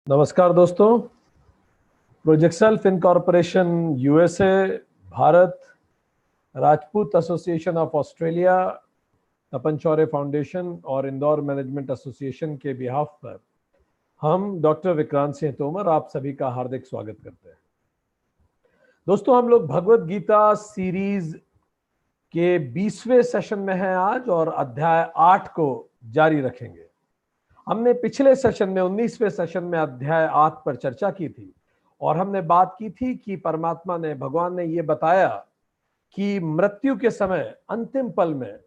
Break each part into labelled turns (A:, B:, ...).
A: नमस्कार दोस्तों। Projexel fin corporation USA, Bharat, Rajput association of Australia, Tapan Chaure foundation और इंदौर मैनेजमेंट एसोसिएशन के बिहाफ पर हम डॉक्टर विक्रांत सिंह तोमर आप सभी का हार्दिक स्वागत करते हैं। दोस्तों, हम लोग भगवत गीता सीरीज के 20वें सेशन में हैं आज और अध्याय 8 को जारी रखेंगे। हमने पिछले सेशन में 19वें सेशन में अध्याय 8 पर चर्चा की थी और हमने बात की थी कि परमात्मा ने, भगवान ने यह बताया कि मृत्यु के समय, अंतिम पल में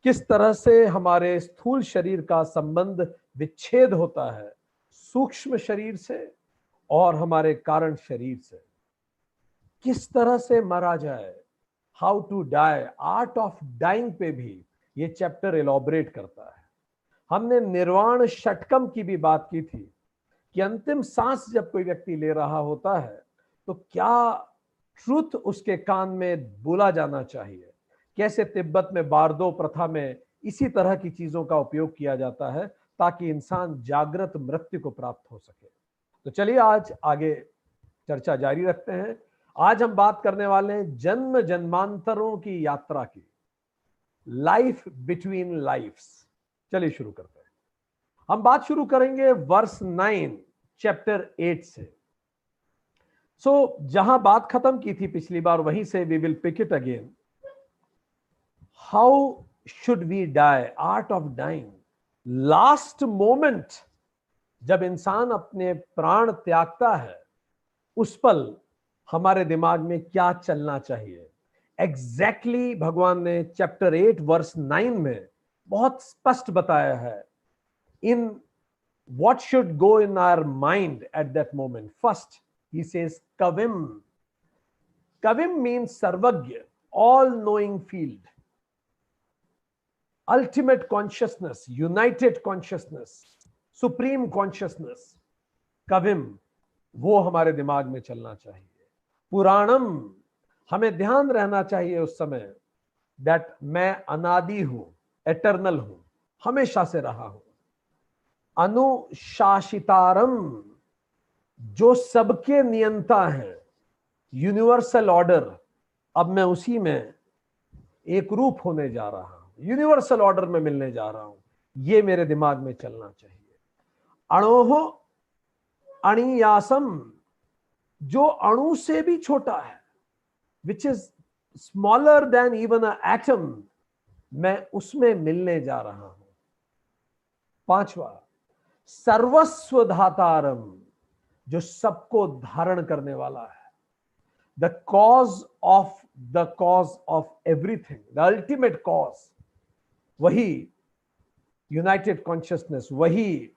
A: किस तरह से हमारे स्थूल शरीर का संबंध विच्छेद होता है सूक्ष्म शरीर से और हमारे कारण शरीर से। किस तरह से मरा जाए, how to die, art of dying पे भी ये चैप्टर एलॉबरेट करता है। हमने निर्वाण षटकम की भी बात की थी कि अंतिम सांस जब कोई व्यक्ति ले रहा होता है तो क्या ट्रुथ उसके कान में बोला जाना चाहिए। कैसे तिब्बत में बारदो प्रथा में इसी तरह की चीजों का उपयोग किया जाता है ताकि इंसान जागृत मृत्यु को प्राप्त हो सके। तो चलिए आज आगे चर्चा जारी रखते हैं। आज हम बात करने वाले हैं जन्म जन्मांतरों की यात्रा की, लाइफ बिटवीन लाइफ्स। चलिए शुरू करते हैं। हम बात शुरू करेंगे वर्स 9 चैप्टर 8 से। जहां बात खत्म की थी पिछली बार, वहीं से we will pick it again. How should we die, art of dying. Last moment जब इंसान अपने प्राण त्यागता है, उस पल हमारे दिमाग में क्या चलना चाहिए। एग्जैक्टली भगवान ने चैप्टर 8 वर्स 9 में बहुत स्पष्ट बताया है in what should go in our mind at that moment. First, he says kavim. Kavim means sarvagya, all knowing field, ultimate consciousness, united consciousness, supreme consciousness. कविम, वो हमारे दिमाग में चलना चाहिए। पुराणम, हमें ध्यान रहना चाहिए उस समय दैट मैं अनादि हूं, एटर्नल हूं, हमेशा से रहा हूं। अनुशासितारम, जो सबके नियंता हैं, यूनिवर्सल ऑर्डर, अब मैं उसी में एक रूप होने जा रहा हूं, यूनिवर्सल ऑर्डर में मिलने जा रहा हूं, ये मेरे दिमाग में चलना चाहिए। अणोह अणियासम, जो अणु से भी छोटा है, which is smaller than even a atom, मैं उसमें मिलने जा रहा हूं। पांचवा, सर्वस्व धातारम, जो सबको धारण करने वाला है, the cause of everything, the ultimate cause, वही यूनाइटेड कॉन्शियसनेस, वही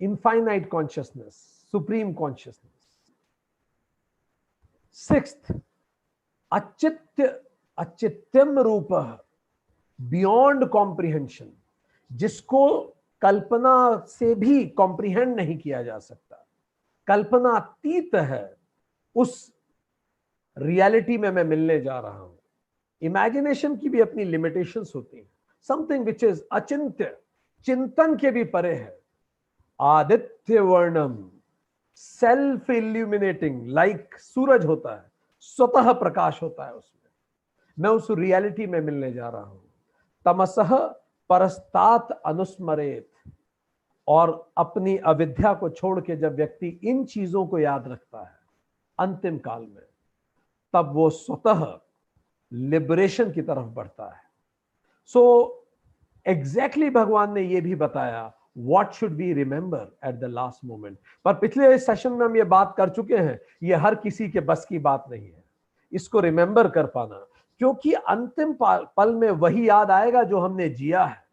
A: infinite consciousness, supreme consciousness. Sixth, अचित्यम रूप, बियॉन्ड कॉम्प्रिहेंशन, जिसको कल्पना से भी कॉम्प्रिहेंड नहीं किया जा सकता, कल्पना अतीत है, उस रियलिटी में मैं मिलने जा रहा हूं। इमेजिनेशन की भी अपनी लिमिटेशंस होती हैं। समथिंग विच इज अचिंत्य, चिंतन के भी परे है। आदित्य वर्णम, सेल्फ इल्यूमिनेटिंग, लाइक सूरज होता है, स्वतः प्रकाश होता है उसमें, मैं उस रियलिटी में मिलने जा रहा हूं। तमसह परस्तात अनुस्मरेत, और अपनी अविद्या को छोड़ के जब व्यक्ति इन चीजों को याद रखता है अंतिम काल में, तब वो स्वतः लिबरेशन की तरफ बढ़ता है। एग्जैक्टली भगवान ने यह भी बताया what should we remember at the last moment. पर पिछले सेशन में हम ये बात कर चुके हैं, ये हर किसी के बस की बात नहीं है इसको रिमेंबर कर पाना, क्योंकि अंतिम पल में वही याद आएगा जो हमने जिया है,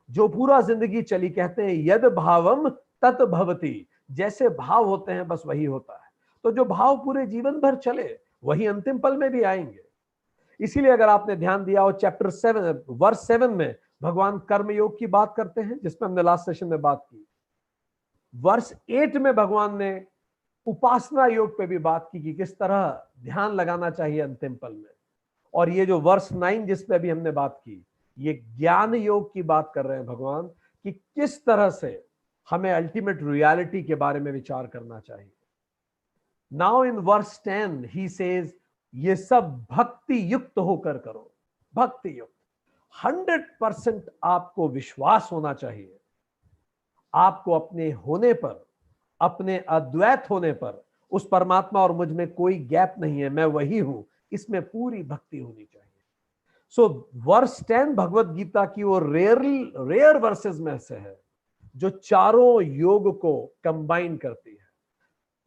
A: जो पूरा जिंदगी चली। कहते हैं यद भावम तत भवति, जैसे भाव होते हैं बस वही होता है। तो जो भाव पूरे जीवन भर चले वही अंतिम पल में भी आएंगे। इसीलिए अगर आपने ध्यान दिया हो, चैप्टर 7 वर्स 7 में भगवान कर्म योग की बात करते हैं, जिसमें हमने लास्ट सेशन में बात की। वर्स 8 में भगवान ने उपासना योग पे भी बात की कि किस तरह ध्यान लगाना चाहिए अंतिम पल में। और ये जो वर्स 9 जिस पे अभी हमने बात की, ये ज्ञान योग की बात कर रहे हैं भगवान, कि किस तरह से हमें अल्टीमेट रियलिटी के बारे में विचार करना चाहिए। Now in verse 10 he says, ये सब भक्ति युक्त होकर करो। भक्ति युक्त, 100% आपको विश्वास होना चाहिए, आपको अपने होने पर, अपने अद्वैत होने पर, उस परमात्मा और मुझ में कोई गैप नहीं है, मैं वही हूं, इसमें पूरी भक्ति होनी चाहिए। सो वर्स 10 भगवत गीता की वो रेयर वर्सेस में से है जो चारों योग को कंबाइन करती है।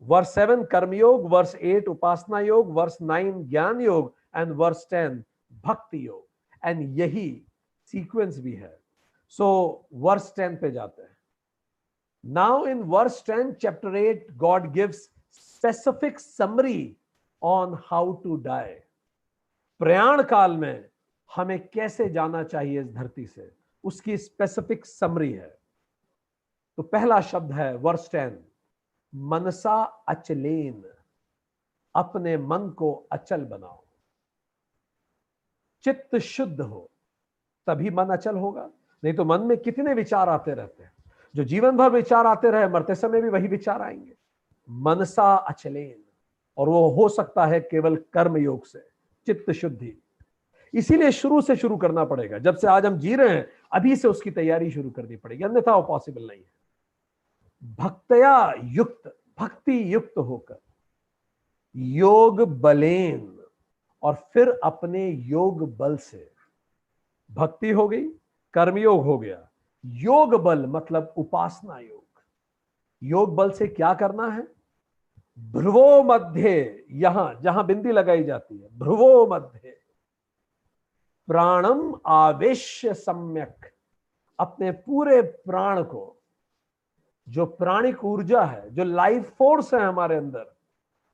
A: वर्स 7 कर्मयोग, वर्स 8 उपासना योग, वर्स 9 ज्ञान योग एंड वर्स 10 भक्ति योग, एंड यही सीक्वेंस भी है। सो वर्स 10 पे जाते हैं। Now in verse 10 chapter 8 God gives specific summary on how to die. प्रयाण काल में हमें कैसे जाना चाहिए इस धरती से, उसकी स्पेसिफिक समरी है। तो पहला शब्द है वर्स 10, मनसा अचलेन, अपने मन को अचल बनाओ। चित्त शुद्ध हो तभी मन अचल होगा, नहीं तो मन में कितने विचार आते रहते हैं, जो जीवन भर विचार आते रहे, मरते समय भी वही विचार आएंगे। मनसा अचलेन, और वो हो सकता है केवल कर्म योग से, चित्त शुद्धि। इसीलिए शुरू से शुरू करना पड़ेगा, जब से आज हम जी रहे हैं अभी से उसकी तैयारी शुरू करनी पड़ेगी, अन्यथा वो पॉसिबल नहीं है। भक्तया युक्त, भक्ति युक्त होकर, योग बलेन, और फिर अपने योग बल से, भक्ति हो गई, कर्मयोग हो गया, योग बल मतलब उपासना योग। योग बल से क्या करना है? भ्रुवो मध्य, यहां जहां बिंदी लगाई जाती है, भ्रुवो मध्य प्राणम आवेश्य सम्यक, अपने पूरे प्राण को, जो प्राणिक ऊर्जा है, जो लाइफ फोर्स है हमारे अंदर,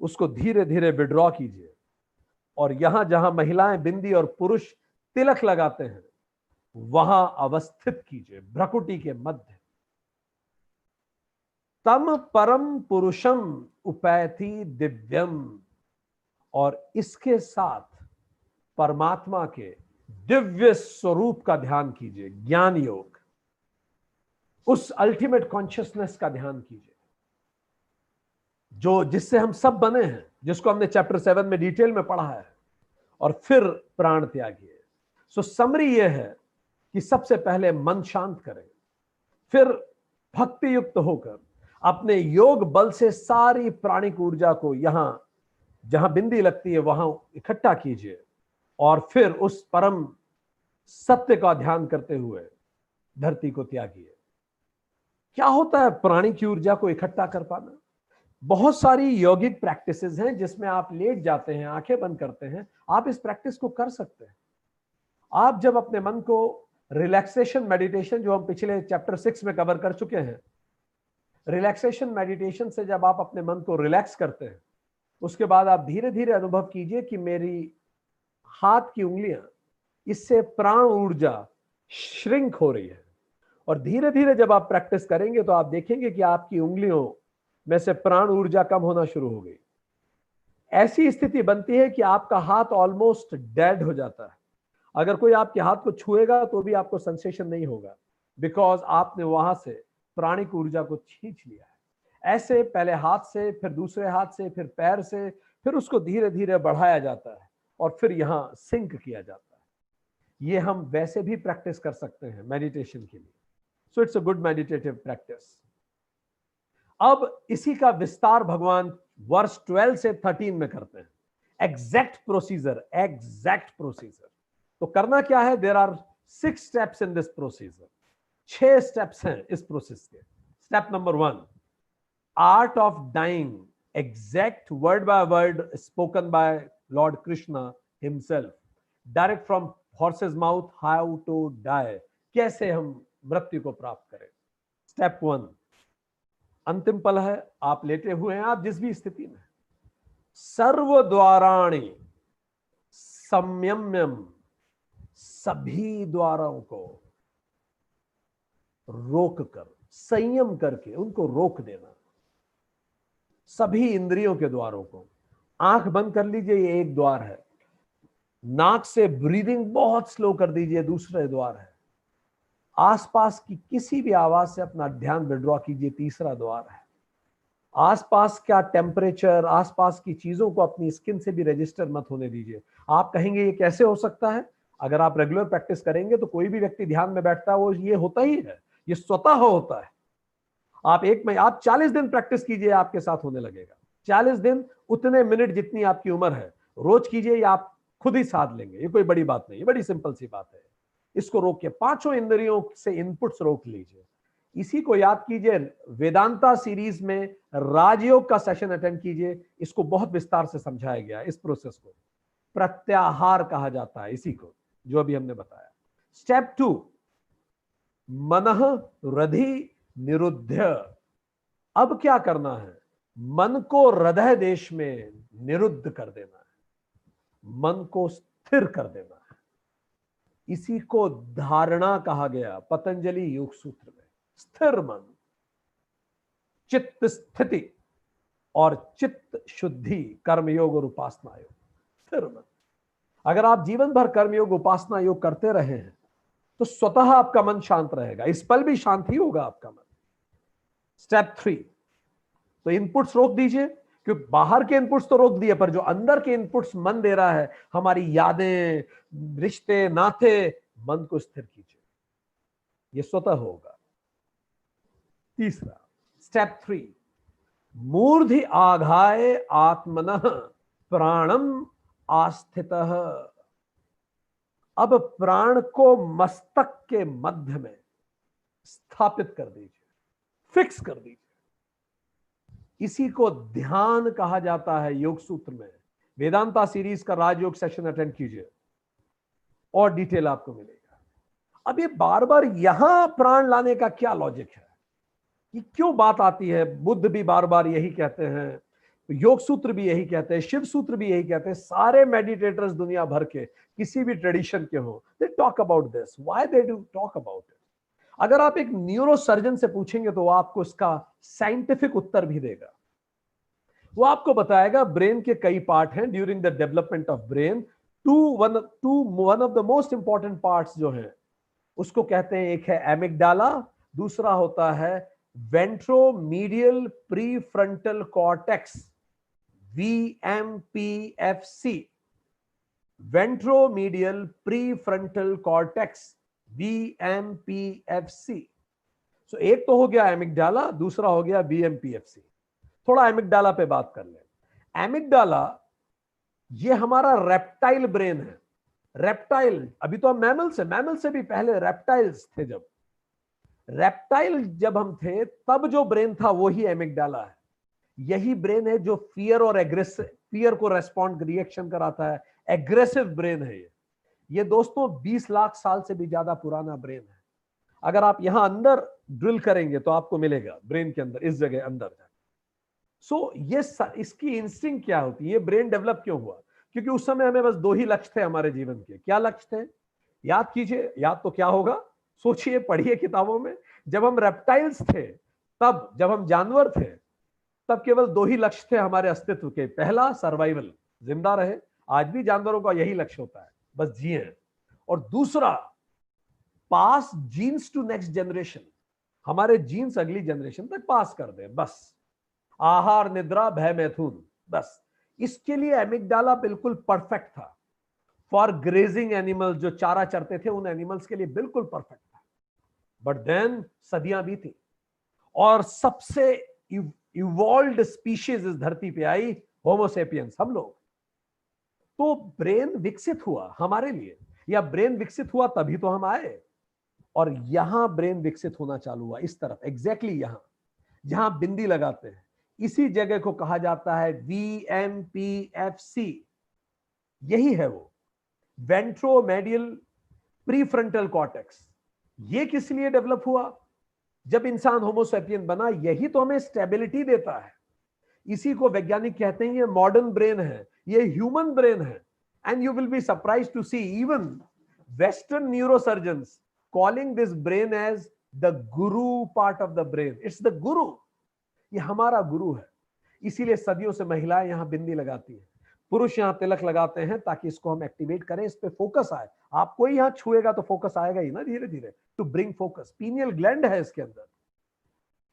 A: उसको धीरे धीरे विड्रॉ कीजिए। और यहां जहां महिलाएं बिंदी और पुरुष तिलक लगाते हैं वहां अवस्थित कीजिए, भ्रकुटी के मध्य। तम परम पुरुषम उपैति दिव्यम, और इसके साथ परमात्मा के दिव्य स्वरूप का ध्यान कीजिए, ज्ञान योग, उस अल्टीमेट कॉन्शियसनेस का ध्यान कीजिए, जो जिससे हम सब बने हैं, जिसको हमने चैप्टर 7 में डिटेल में पढ़ा है, और फिर प्राण त्यागिए। सो समरी यह है कि सबसे पहले मन शांत करें, फिर भक्ति युक्त होकर अपने योग बल से सारी प्राणिक ऊर्जा को यहां जहां बिंदी लगती है वहां इकट्ठा कीजिए, और फिर उस परम सत्य का ध्यान करते हुए धरती को त्यागिए। क्या होता है प्राणी की ऊर्जा को इकट्ठा कर पाना? बहुत सारी यौगिक प्रैक्टिसेस हैं जिसमें आप लेट जाते हैं, आंखें बंद करते हैं, आप इस प्रैक्टिस को कर सकते हैं। आप जब अपने मन को रिलैक्सेशन मेडिटेशन, जो हम पिछले चैप्टर 6 में कवर कर चुके हैं, रिलैक्सेशन मेडिटेशन से जब आप अपने मन को रिलैक्स करते हैं, उसके बाद आप धीरे धीरे अनुभव कीजिए कि मेरी हाथ की उंगलियां, इससे प्राण ऊर्जा श्रिंक हो रही है। और धीरे धीरे जब आप प्रैक्टिस करेंगे तो आप देखेंगे कि आपकी उंगलियों में से प्राण ऊर्जा कम होना शुरू हो गई। ऐसी स्थिति बनती है कि आपका हाथ ऑलमोस्ट डेड हो जाता है। अगर कोई आपके हाथ को छुएगा तो भी आपको सेंसेशन नहीं होगा, बिकॉज आपने वहां से प्राणिक ऊर्जा को खींच लिया है। ऐसे पहले हाथ से, फिर दूसरे हाथ से, फिर पैर से, फिर उसको धीरे धीरे बढ़ाया जाता है और फिर यहां सिंक किया जाता है। ये हम वैसे भी प्रैक्टिस कर सकते हैं मेडिटेशन के लिए। So it's a good meditative practice. अब इसी का विस्तार भगवान वर्ष 12 से 13 में करते हैं। Exact procedure, exact procedure. तो करना क्या है? There are 6 steps in this procedure. 6 steps हैं इस प्रोसेस के। Step number 1, art of dying, exact word by word spoken by lord Krishna himself, direct from horse's mouth, how to die, कैसे हम मृत्यु को प्राप्त करें। स्टेप 1, अंतिम पल है, आप लेटे हुए हैं, आप जिस भी स्थिति में, सर्व द्वाराणि संयम्यम, सभी द्वारों को रोक कर, संयम करके उनको रोक देना, सभी इंद्रियों के द्वारों को। आंख बंद कर लीजिए, ये एक द्वार है। नाक से ब्रीदिंग बहुत स्लो कर दीजिए, दूसरे द्वार है। आसपास की किसी भी आवाज से अपना ध्यान विड्रॉ कीजिए, तीसरा द्वार है। आसपास का टेम्परेचर, आसपास की चीजों को अपनी स्किन से भी रजिस्टर मत होने दीजिए। आप कहेंगे ये कैसे हो सकता है? अगर आप रेगुलर प्रैक्टिस करेंगे तो कोई भी व्यक्ति ध्यान में बैठता है वो ये होता ही है, ये स्वतः होता है। आप 40 दिन प्रैक्टिस कीजिए, आपके साथ होने लगेगा। 40 दिन, उतने मिनट जितनी आपकी उम्र है, रोज कीजिए, या आप खुद ही साध लेंगे। ये कोई बड़ी बात नहीं, ये बड़ी सिंपल सी बात है। इसको रोकिए, पांचों इंद्रियों से इनपुट्स रोक लीजिए। इसी को याद कीजिए, वेदांता सीरीज में राजयोग का सेशन अटेंड कीजिए, इसको बहुत विस्तार से समझाया गया। इस प्रोसेस को प्रत्याहार कहा जाता है, इसी को जो अभी हमने बताया। स्टेप 2, मनः रधि निरुद्ध। अब क्या करना है? मन को हृदय देश में निरुद्ध कर देना है, मन को स्थिर कर देना है। इसी को धारणा कहा गया पतंजलि योग सूत्र में। स्थिर मन, चित्त स्थिति और चित्त शुद्धि, कर्मयोग और उपासना योग। स्थिर मन, अगर आप जीवन भर कर्मयोग उपासना योग करते रहे हैं तो स्वतः आपका मन शांत रहेगा, इस पल भी शांत ही होगा आपका मन। स्टेप 3, तो इनपुट्स रोक दीजिए, क्योंकि बाहर के इनपुट्स तो रोक दिए, पर जो अंदर के इनपुट्स मन दे रहा है, हमारी यादें, रिश्ते, नाते, मन को स्थिर कीजिए, ये स्वतः होगा। तीसरा, स्टेप 3, मूर्धि आघाय आत्मनः प्राणम आस्थितः। अब प्राण को मस्तक के मध्य में स्थापित कर दीजिए, फिक्स कर दीजिए। इसी को ध्यान कहा जाता है योग सूत्र में। वेदांता सीरीज का राजयोग सेशन अटेंड कीजिए और डिटेल आपको मिलेगा। अब ये बार बार यहां प्राण लाने का क्या लॉजिक है, कि क्यों बात आती है? बुद्ध भी बार बार यही कहते हैं, योग सूत्र भी यही कहते हैं, शिव सूत्र भी यही कहते हैं, सारे मेडिटेटर्स दुनिया भर के किसी भी ट्रेडिशन के हो, they talk about this. Why they do talk about it? अगर आप एक न्यूरो सर्जन से पूछेंगे तो वो आपको इसका साइंटिफिक उत्तर भी देगा। वो आपको बताएगा ब्रेन के कई पार्ट हैं। During the development of brain, one of the most important parts जो है उसको कहते हैं, एक है एमिगडाला, दूसरा होता है ventromedial prefrontal cortex, VMPFC, ventromedial prefrontal cortex, VMPFC। सो एक तो हो गया एमिगडाला, दूसरा हो गया VMPFC। थोड़ा एमिगडाला पे बात कर लें। एमिगडाला ये हमारा रेप्टाइल ब्रेन है। रेप्टाइल, अभी तो हम मैमल्स है, मैमल से भी पहले रेप्टाइल्स थे। जब रेप्टाइल जब हम थे तब जो ब्रेन था वो ही एमिगडाला है। यही ब्रेन है जो फियर और फियर को रेस्पॉन्ड, रिएक्शन कराता है। एग्रेसिव ब्रेन है ये दोस्तों 20 लाख साल से भी ज्यादा पुराना ब्रेन है। अगर आप यहां अंदर ड्रिल करेंगे तो आपको मिलेगा ब्रेन के अंदर, इस जगह अंदर। सो ये इसकी इंस्टिंक्ट क्या होती है, ये ब्रेन डेवलप क्यों हुआ? क्योंकि उस समय हमें बस 2 ही लक्ष्य थे हमारे जीवन के। क्या लक्ष्य थे? याद कीजिए, याद तो क्या होगा, सोचिए, पढ़िए किताबों में। जब हम रेप्टाइल्स थे, तब जब हम जानवर थे, तब केवल 2 ही लक्ष्य थे हमारे अस्तित्व के। पहला, सर्वाइवल, जिंदा रहे। आज भी जानवरों का यही लक्ष्य होता है, बस जिए। और दूसरा, पास जीन्स टू नेक्स्ट जनरेशन, हमारे जीन्स अगली जनरेशन तक पास कर दे, बस। आहार, निद्रा, भय, मैथुन, बस। इसके लिए एमिगडाला बिल्कुल परफेक्ट था। फॉर ग्रेजिंग एनिमल्स, जो चारा चरते थे, उन एनिमल्स के लिए बिल्कुल परफेक्ट था। बट देन सदियां बीती और सबसे इवॉल्व्ड स्पीशीज इस धरती पे आई, होमोसेपियंस, हम लोग। तो ब्रेन विकसित हुआ हमारे लिए, या ब्रेन विकसित हुआ तभी तो हम आए। और यहां ब्रेन विकसित होना चालू हुआ, इस तरफ, एग्जैक्टली यहां जहां बिंदी लगाते हैं, इसी जगह को कहा जाता है VMPFC। यही है वो वेंट्रोमेडियल प्रीफ्रंटल कॉर्टेक्स। ये किस लिए डेवलप हुआ? जब इंसान होमोसेपियन बना, यही तो हमें स्टेबिलिटी देता है। इसी को वैज्ञानिक कहते हैं ये मॉडर्न ब्रेन है, ये ह्यूमन ब्रेन है। And you will be surprised to see even western neurosurgeons calling this brain as the guru part of the brain. It's the guru, ये हमारा गुरु है। इसीलिए सदियों से महिलाएं यहां बिंदी लगाती हैं। पुरुष यहाँ तिलक लगाते हैं ताकि इसको हम एक्टिवेट करें, इस पे फोकस आए। आपको ही यहाँ छुएगा तो फोकस आएगा ही ना धीरे धीरे, to bring focus. Pineal gland है इसके अंदर।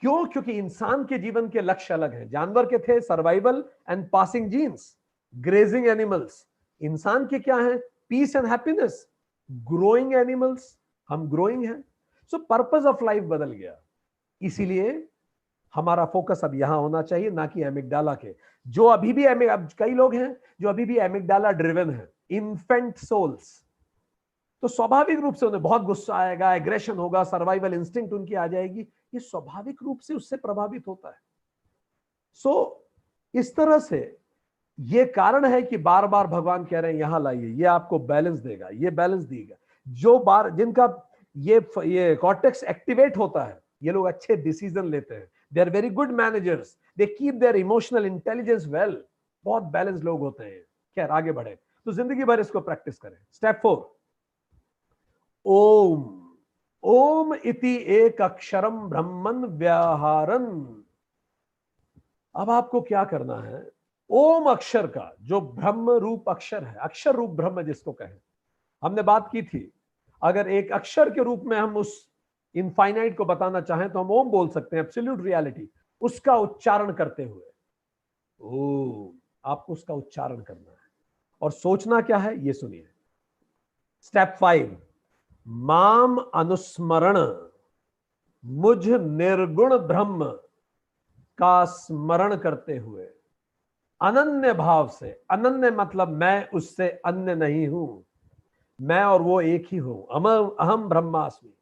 A: क्यों? क्योंकि इंसान के जीवन के लक्ष्य अलग हैं। जानवर के थे survival and passing genes, grazing animals. इंसान के क्या है? Peace and happiness, growing animals. हम ग्रोइंग हैं। सो पर्पस ऑफ लाइफ बदल गया। इसीलिए हमारा फोकस अब यहां होना चाहिए, ना कि एमिगडाला के। जो अभी भी अब कई लोग हैं जो अभी भी एमिगडाला ड्रिवन है, इन्फेंट सोल्स। तो स्वाभाविक रूप से उन्हें बहुत गुस्सा आएगा, एग्रेशन होगा, सर्वाइवल इंस्टिंक्ट उनकी आ जाएगी। ये स्वाभाविक रूप से उससे प्रभावित होता है। सो इस तरह से ये कारण है कि बार बार भगवान कह रहे हैं यहां लाइए, ये आपको बैलेंस देगा, ये बैलेंस देगा। जो बार जिनका ये कॉर्टेक्स एक्टिवेट होता है, ये लोग अच्छे डिसीजन लेते हैं। They are very good managers, they keep their emotional intelligence well. बहुत बैलेंस लोग होते हैं। खैर आगे बढ़े तो जिंदगी भर इसको प्रैक्टिस करें। स्टेप 4, ओम। ओम इति एक अक्षरम ब्रह्मन व्याहारन। अब आपको क्या करना है? ओम अक्षर का जो ब्रह्म रूप अक्षर है, अक्षर रूप ब्रह्म जिसको कहें, हमने बात की थी। अगर एक अक्षर के रूप में हम उस इनफाइनाइट को बताना चाहें तो हम ओम बोल सकते हैं, एब्सोल्यूट रियलिटी। उसका उच्चारण करते हुए ओम, आपको उसका उच्चारण करना है। और सोचना क्या है ये सुनिए। स्टेप 5, माम अनुस्मरण। मुझ निर्गुण ब्रह्म का स्मरण करते हुए अनन्य भाव से। अनन्य मतलब मैं उससे अन्य नहीं हूं, मैं और वो एक ही हूं। अहम ब्रह्मास्मि।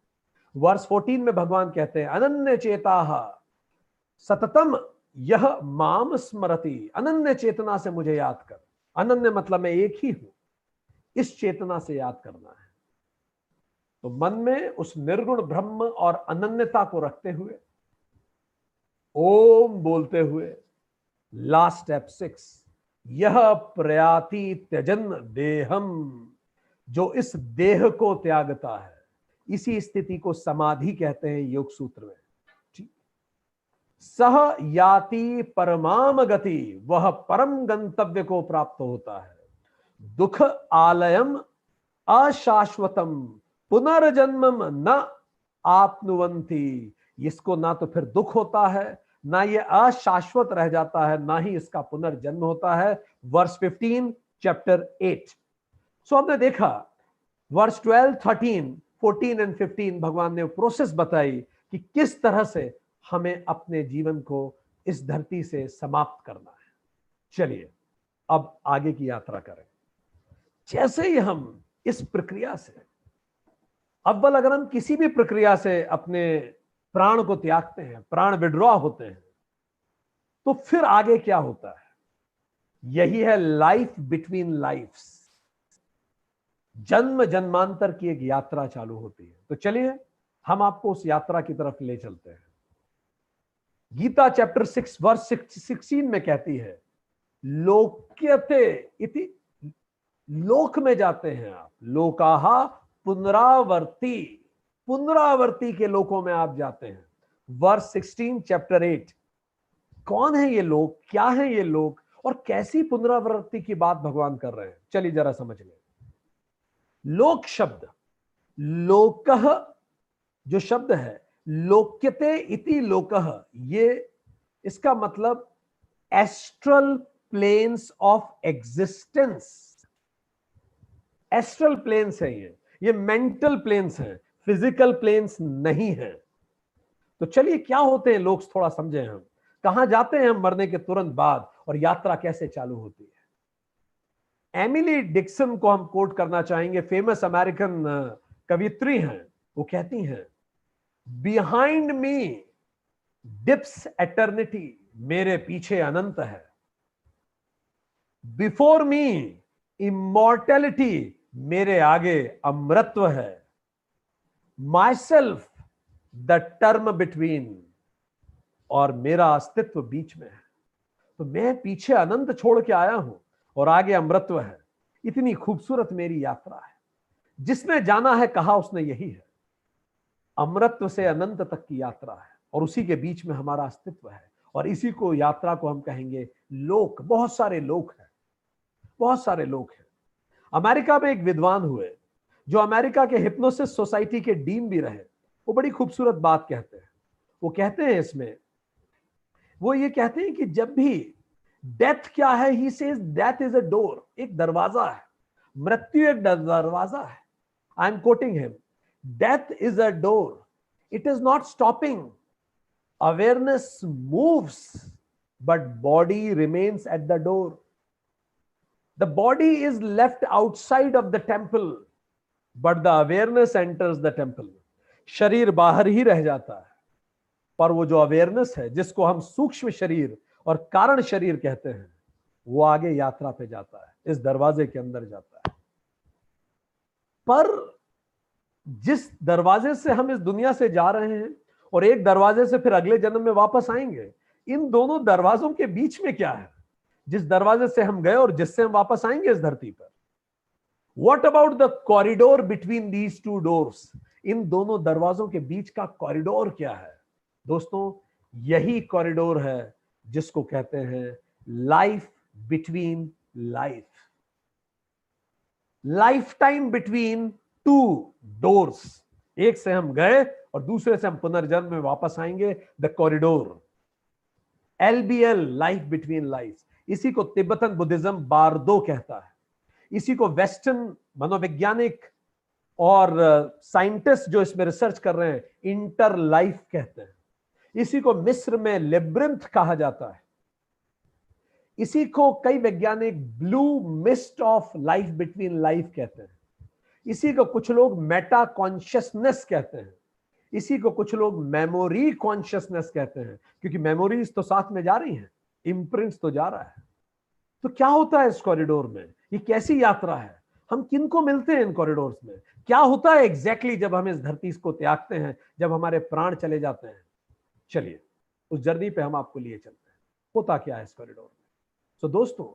A: वर्ष 14 में भगवान कहते हैं अनन्य चेताः सततम यह माम स्मरति। अनन्य चेतना से मुझे याद कर। अनन्य मतलब मैं एक ही हूं, इस चेतना से याद करना है। तो मन में उस निर्गुण ब्रह्म और अनन्यता को रखते हुए ओम बोलते हुए, लास्ट स्टेप 6, यह प्रयाति त्यजन देहम। जो इस देह को त्यागता है, इसी स्थिति को समाधि कहते हैं योग सूत्र में। ठीक। सह याति परमाम गति, वह परम गंतव्य को प्राप्त होता है। दुख आलयम अशाश्वतम पुनर्जन्मम न आपनुवंती। इसको ना तो फिर दुख होता है, ना ये अशाश्वत रह जाता है, ना ही इसका पुनर्जन्म होता है। Verse 15 chapter 8। सो हमने देखा वर्स 12, 13, 14 एंड 15 भगवान ने प्रोसेस बताई कि किस तरह से हमें अपने जीवन को इस धरती से समाप्त करना है। चलिए अब आगे की यात्रा करें। जैसे ही हम इस प्रक्रिया से, अव्वल अगर हम किसी भी प्रक्रिया से अपने प्राण को त्यागते हैं, प्राण विड्रॉ होते हैं, तो फिर आगे क्या होता है? यही है लाइफ बिटवीन लाइफ्स। जन्म जन्मांतर की एक यात्रा चालू होती है। तो चलिए हम आपको उस यात्रा की तरफ ले चलते हैं। गीता चैप्टर 6 वर्स 16 में कहती है लोक्यते इति। लोक में जाते हैं आप, लोकाहा पुनरावर्ती, पुनरावर्ती के लोकों में आप जाते हैं। Verse 16 chapter 8। कौन है ये लोग, क्या है ये लोग, और कैसी पुनरावृत्ति की बात भगवान कर रहे हैं? चलिए जरा समझ लें। लोक शब्द, लोकः जो शब्द है, लोक्यते इति लोकः, ये इसका मतलब astral planes of existence. Astral planes है ये मेंटल प्लेन्स हैं, फिजिकल प्लेन्स नहीं है। तो चलिए क्या होते हैं लोग, थोड़ा समझे हम। कहां जाते हैं हम मरने के तुरंत बाद, और यात्रा कैसे चालू होती है? एमिली डिक्सन को हम कोट करना चाहेंगे, फेमस अमेरिकन कवित्री हैं। वो कहती हैं बिहाइंड मी डिप्स एटर्निटी, मेरे पीछे अनंत है। बिफोर मी इमॉर्टैलिटी, मेरे आगे अमृतत्व है। My self the term between, और मेरा अस्तित्व बीच में है। तो मैं पीछे अनंत छोड़ के आया हूं और आगे अमृतत्व है। इतनी खूबसूरत मेरी यात्रा है। जिसने जाना है कहा उसने यही है, अमृतत्व से अनंत तक की यात्रा है, और उसी के बीच में हमारा अस्तित्व है। और इसी को यात्रा को हम कहेंगे लोक। बहुत सारे लोक हैं। बहुत सारे लोग हैं। अमेरिका में एक विद्वान हुए जो अमेरिका के हिप्नोसिस सोसाइटी के डीन भी रहे। वो बड़ी खूबसूरत बात कहते हैं। वो कहते हैं इसमें, वो ये कहते हैं कि जब भी डेथ क्या है, he says death is a door, एक दरवाजा है, मृत्यु एक दरवाजा है। आई am coating him, death is a door, it is not stopping, awareness moves but body remains at the door. The body is left outside of the temple, but the awareness enters the temple. शरीर बाहर ही रह जाता है, पर वो जो awareness है, जिसको हम सूक्ष्म शरीर और कारण शरीर कहते हैं, वो आगे यात्रा पे जाता है, इस दरवाजे के अंदर जाता है। पर जिस दरवाजे से हम इस दुनिया से जा रहे हैं और एक दरवाजे से फिर अगले जन्म में वापस आएंगे, इन दोनों दरवाजों के बीच में क्या है? जिस दरवाजे से हम गए और जिससे हम वापस आएंगे इस धरती पर, what about the corridor between these two doors? इन दोनों दरवाजों के बीच का कॉरिडोर क्या है? दोस्तों, यही कॉरिडोर है जिसको कहते हैं life between life, life time between two doors. एक से हम गए और दूसरे से हम पुनर्जन्म में वापस आएंगे, the corridor, LBL, life between life. इसी को तिब्बतन बुद्धिज्म बारदो कहता है। इसी को वेस्टर्न मनोवैज्ञानिक और साइंटिस्ट जो इसमें रिसर्च कर रहे हैं इंटर लाइफ कहते हैं। इसी को मिस्र में लेब्रिंथ कहा जाता है। इसी को कई वैज्ञानिक blue mist of life between life कहते हैं। इसी को कुछ लोग मेटा कॉन्शियसनेस कहते हैं। इसी को कुछ लोग मेमोरी कॉन्शियसनेस कहते हैं, क्योंकि मेमोरीज तो साथ में जा रही हैं, इम्प्रिंट्स तो जा रहा है। तो क्या होता है इस कॉरिडोर में? ये कैसी यात्रा है? हम किनको मिलते हैं इन कॉरिडोर्स में? क्या होता है एग्जैक्टली जब हम इस धरती को त्यागते हैं, जब हमारे प्राण चले जाते हैं? चलिए उस जर्नी पे हम आपको लिए चलते हैं। होता क्या है इस कॉरिडोर में? तो दोस्तों,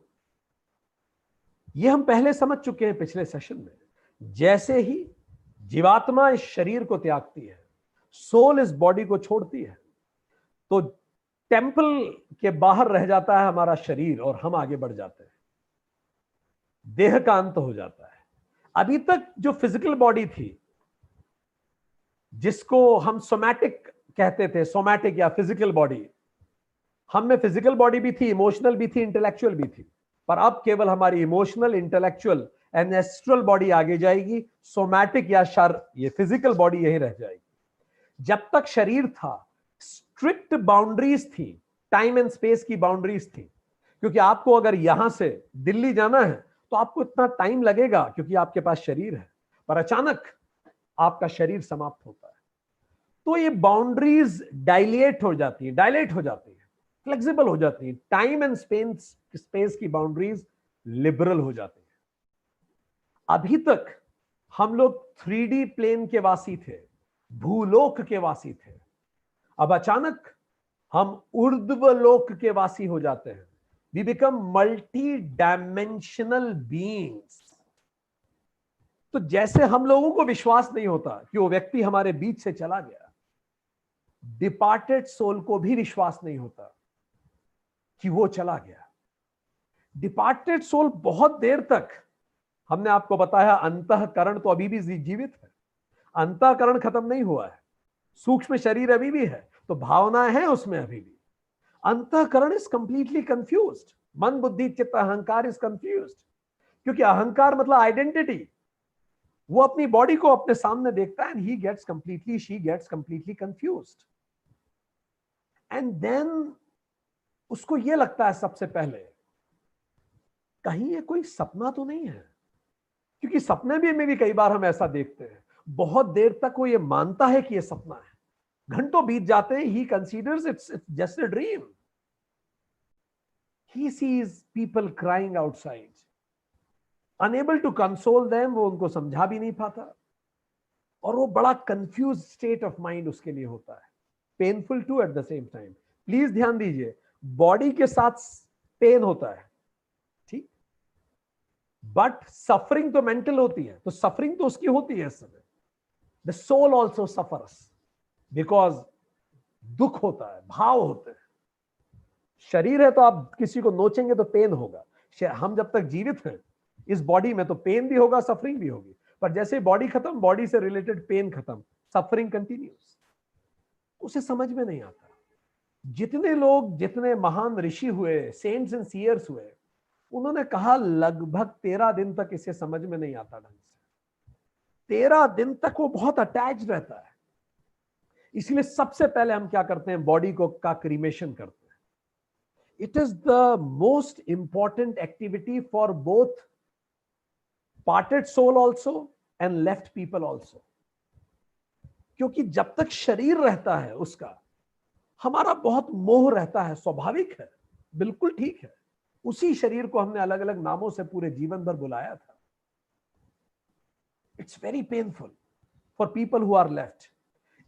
A: ये हम पहले समझ चुके हैं पिछले सेशन में। जैसे ही जीवात्मा इस शरीर को त्यागती है, सोल इस बॉडी को छोड़ती है, तो टेंपल के बाहर रह जाता है हमारा शरीर और हम आगे बढ़ जाते हैं। देह का अंत हो जाता है। अभी तक जो फिजिकल बॉडी थी, जिसको हम सोमैटिक कहते थे, सोमैटिक या फिजिकल बॉडी, हम में फिजिकल बॉडी भी थी, इमोशनल भी थी, इंटेलेक्चुअल भी थी, पर अब केवल हमारी emotional, intellectual and astral body आगे जाएगी। सोमैटिक या ये फिजिकल बॉडी यहीं रह जाएगी। जब तक शरीर था, स्ट्रिक्ट बाउंड्रीज थी, टाइम एंड स्पेस की बाउंड्रीज थी, क्योंकि आपको अगर यहां से दिल्ली जाना है तो आपको इतना टाइम लगेगा क्योंकि आपके पास शरीर है, पर अचानक आपका शरीर समाप्त होता है, तो ये बाउंड्रीज डायलेट हो जाती है, फ्लेक्सिबल हो जाती है। टाइम एंड स्पेस की बाउंड्रीज लिबरल हो जाती है। अभी तक हम लोग 3D प्लेन के वासी थे, भूलोक के वासी थे। अब अचानक हम ऊर्ध्वलोक के वासी हो जाते हैं। We become multi dimensional beings. तो जैसे हम लोगों को विश्वास नहीं होता कि वो व्यक्ति हमारे बीच से चला गया, डिपार्टेड सोल को भी विश्वास नहीं होता कि वो चला गया। डिपार्टेड सोल बहुत देर तक, हमने आपको बताया अंतःकरण तो अभी भी जीवित है, अंतःकरण खत्म नहीं हुआ है, सूक्ष्म शरीर अभी भी है, तो भावनाएं हैं उसमें अभी भी। अंतःकरण इज कंप्लीटली कंफ्यूज्ड। मन, बुद्धि, चित्त, अहंकार इज कंफ्यूज्ड, क्योंकि अहंकार मतलब आइडेंटिटी। वो अपनी बॉडी को अपने सामने देखता है, and she gets completely confused. And then उसको ये लगता है सबसे पहले, कहीं ये कोई सपना तो नहीं है, क्योंकि सपने में भी कई बार हम ऐसा देखते हैं। बहुत देर तक वो ये मानता है कि ये सपना है, घंटों बीत जाते हैं, he considers it's just a dream. He sees people crying outside, unable to console them, वो उनको समझा भी नहीं पाता, और वो बड़ा confused state of mind उसके लिए होता है, painful too at the same time. Please ध्यान दीजिए, बॉडी के साथ पेन होता है, ठीक, बट सफरिंग तो मेंटल होती है, तो सफरिंग तो उसकी होती है इस समय। The soul also suffers, because दुख होता है, भाव होते हैं। शरीर है तो आप किसी को नोचेंगे तो पेन होगा, हम जब तक जीवित हैं इस बॉडी में तो पेन भी होगा, सफरिंग भी होगी, पर जैसे बॉडी खत्म, बॉडी से रिलेटेड पेन खत्म, सफरिंग कंटिन्यूस। उसे समझ में नहीं आता। जितने लोग, जितने महान ऋषि हुए, सेंट्स एंड सीयर्स हुए, उन्होंने कहा लगभग 13 दिन तक इसे समझ में नहीं आता ढंग से। 13 दिन तक वो बहुत अटैच रहता है। इसलिए सबसे पहले हम क्या करते हैं, बॉडी को का क्रीमेशन करते हैं। It is the most important activity for both parted soul also and left people also. क्योंकि जब तक शरीर रहता है उसका, हमारा बहुत मोह रहता है, स्वाभाविक है, बिल्कुल ठीक है। उसी शरीर को हमने अलग अलग नामों से पूरे जीवन भर बुलाया था। It's very painful for people who are left.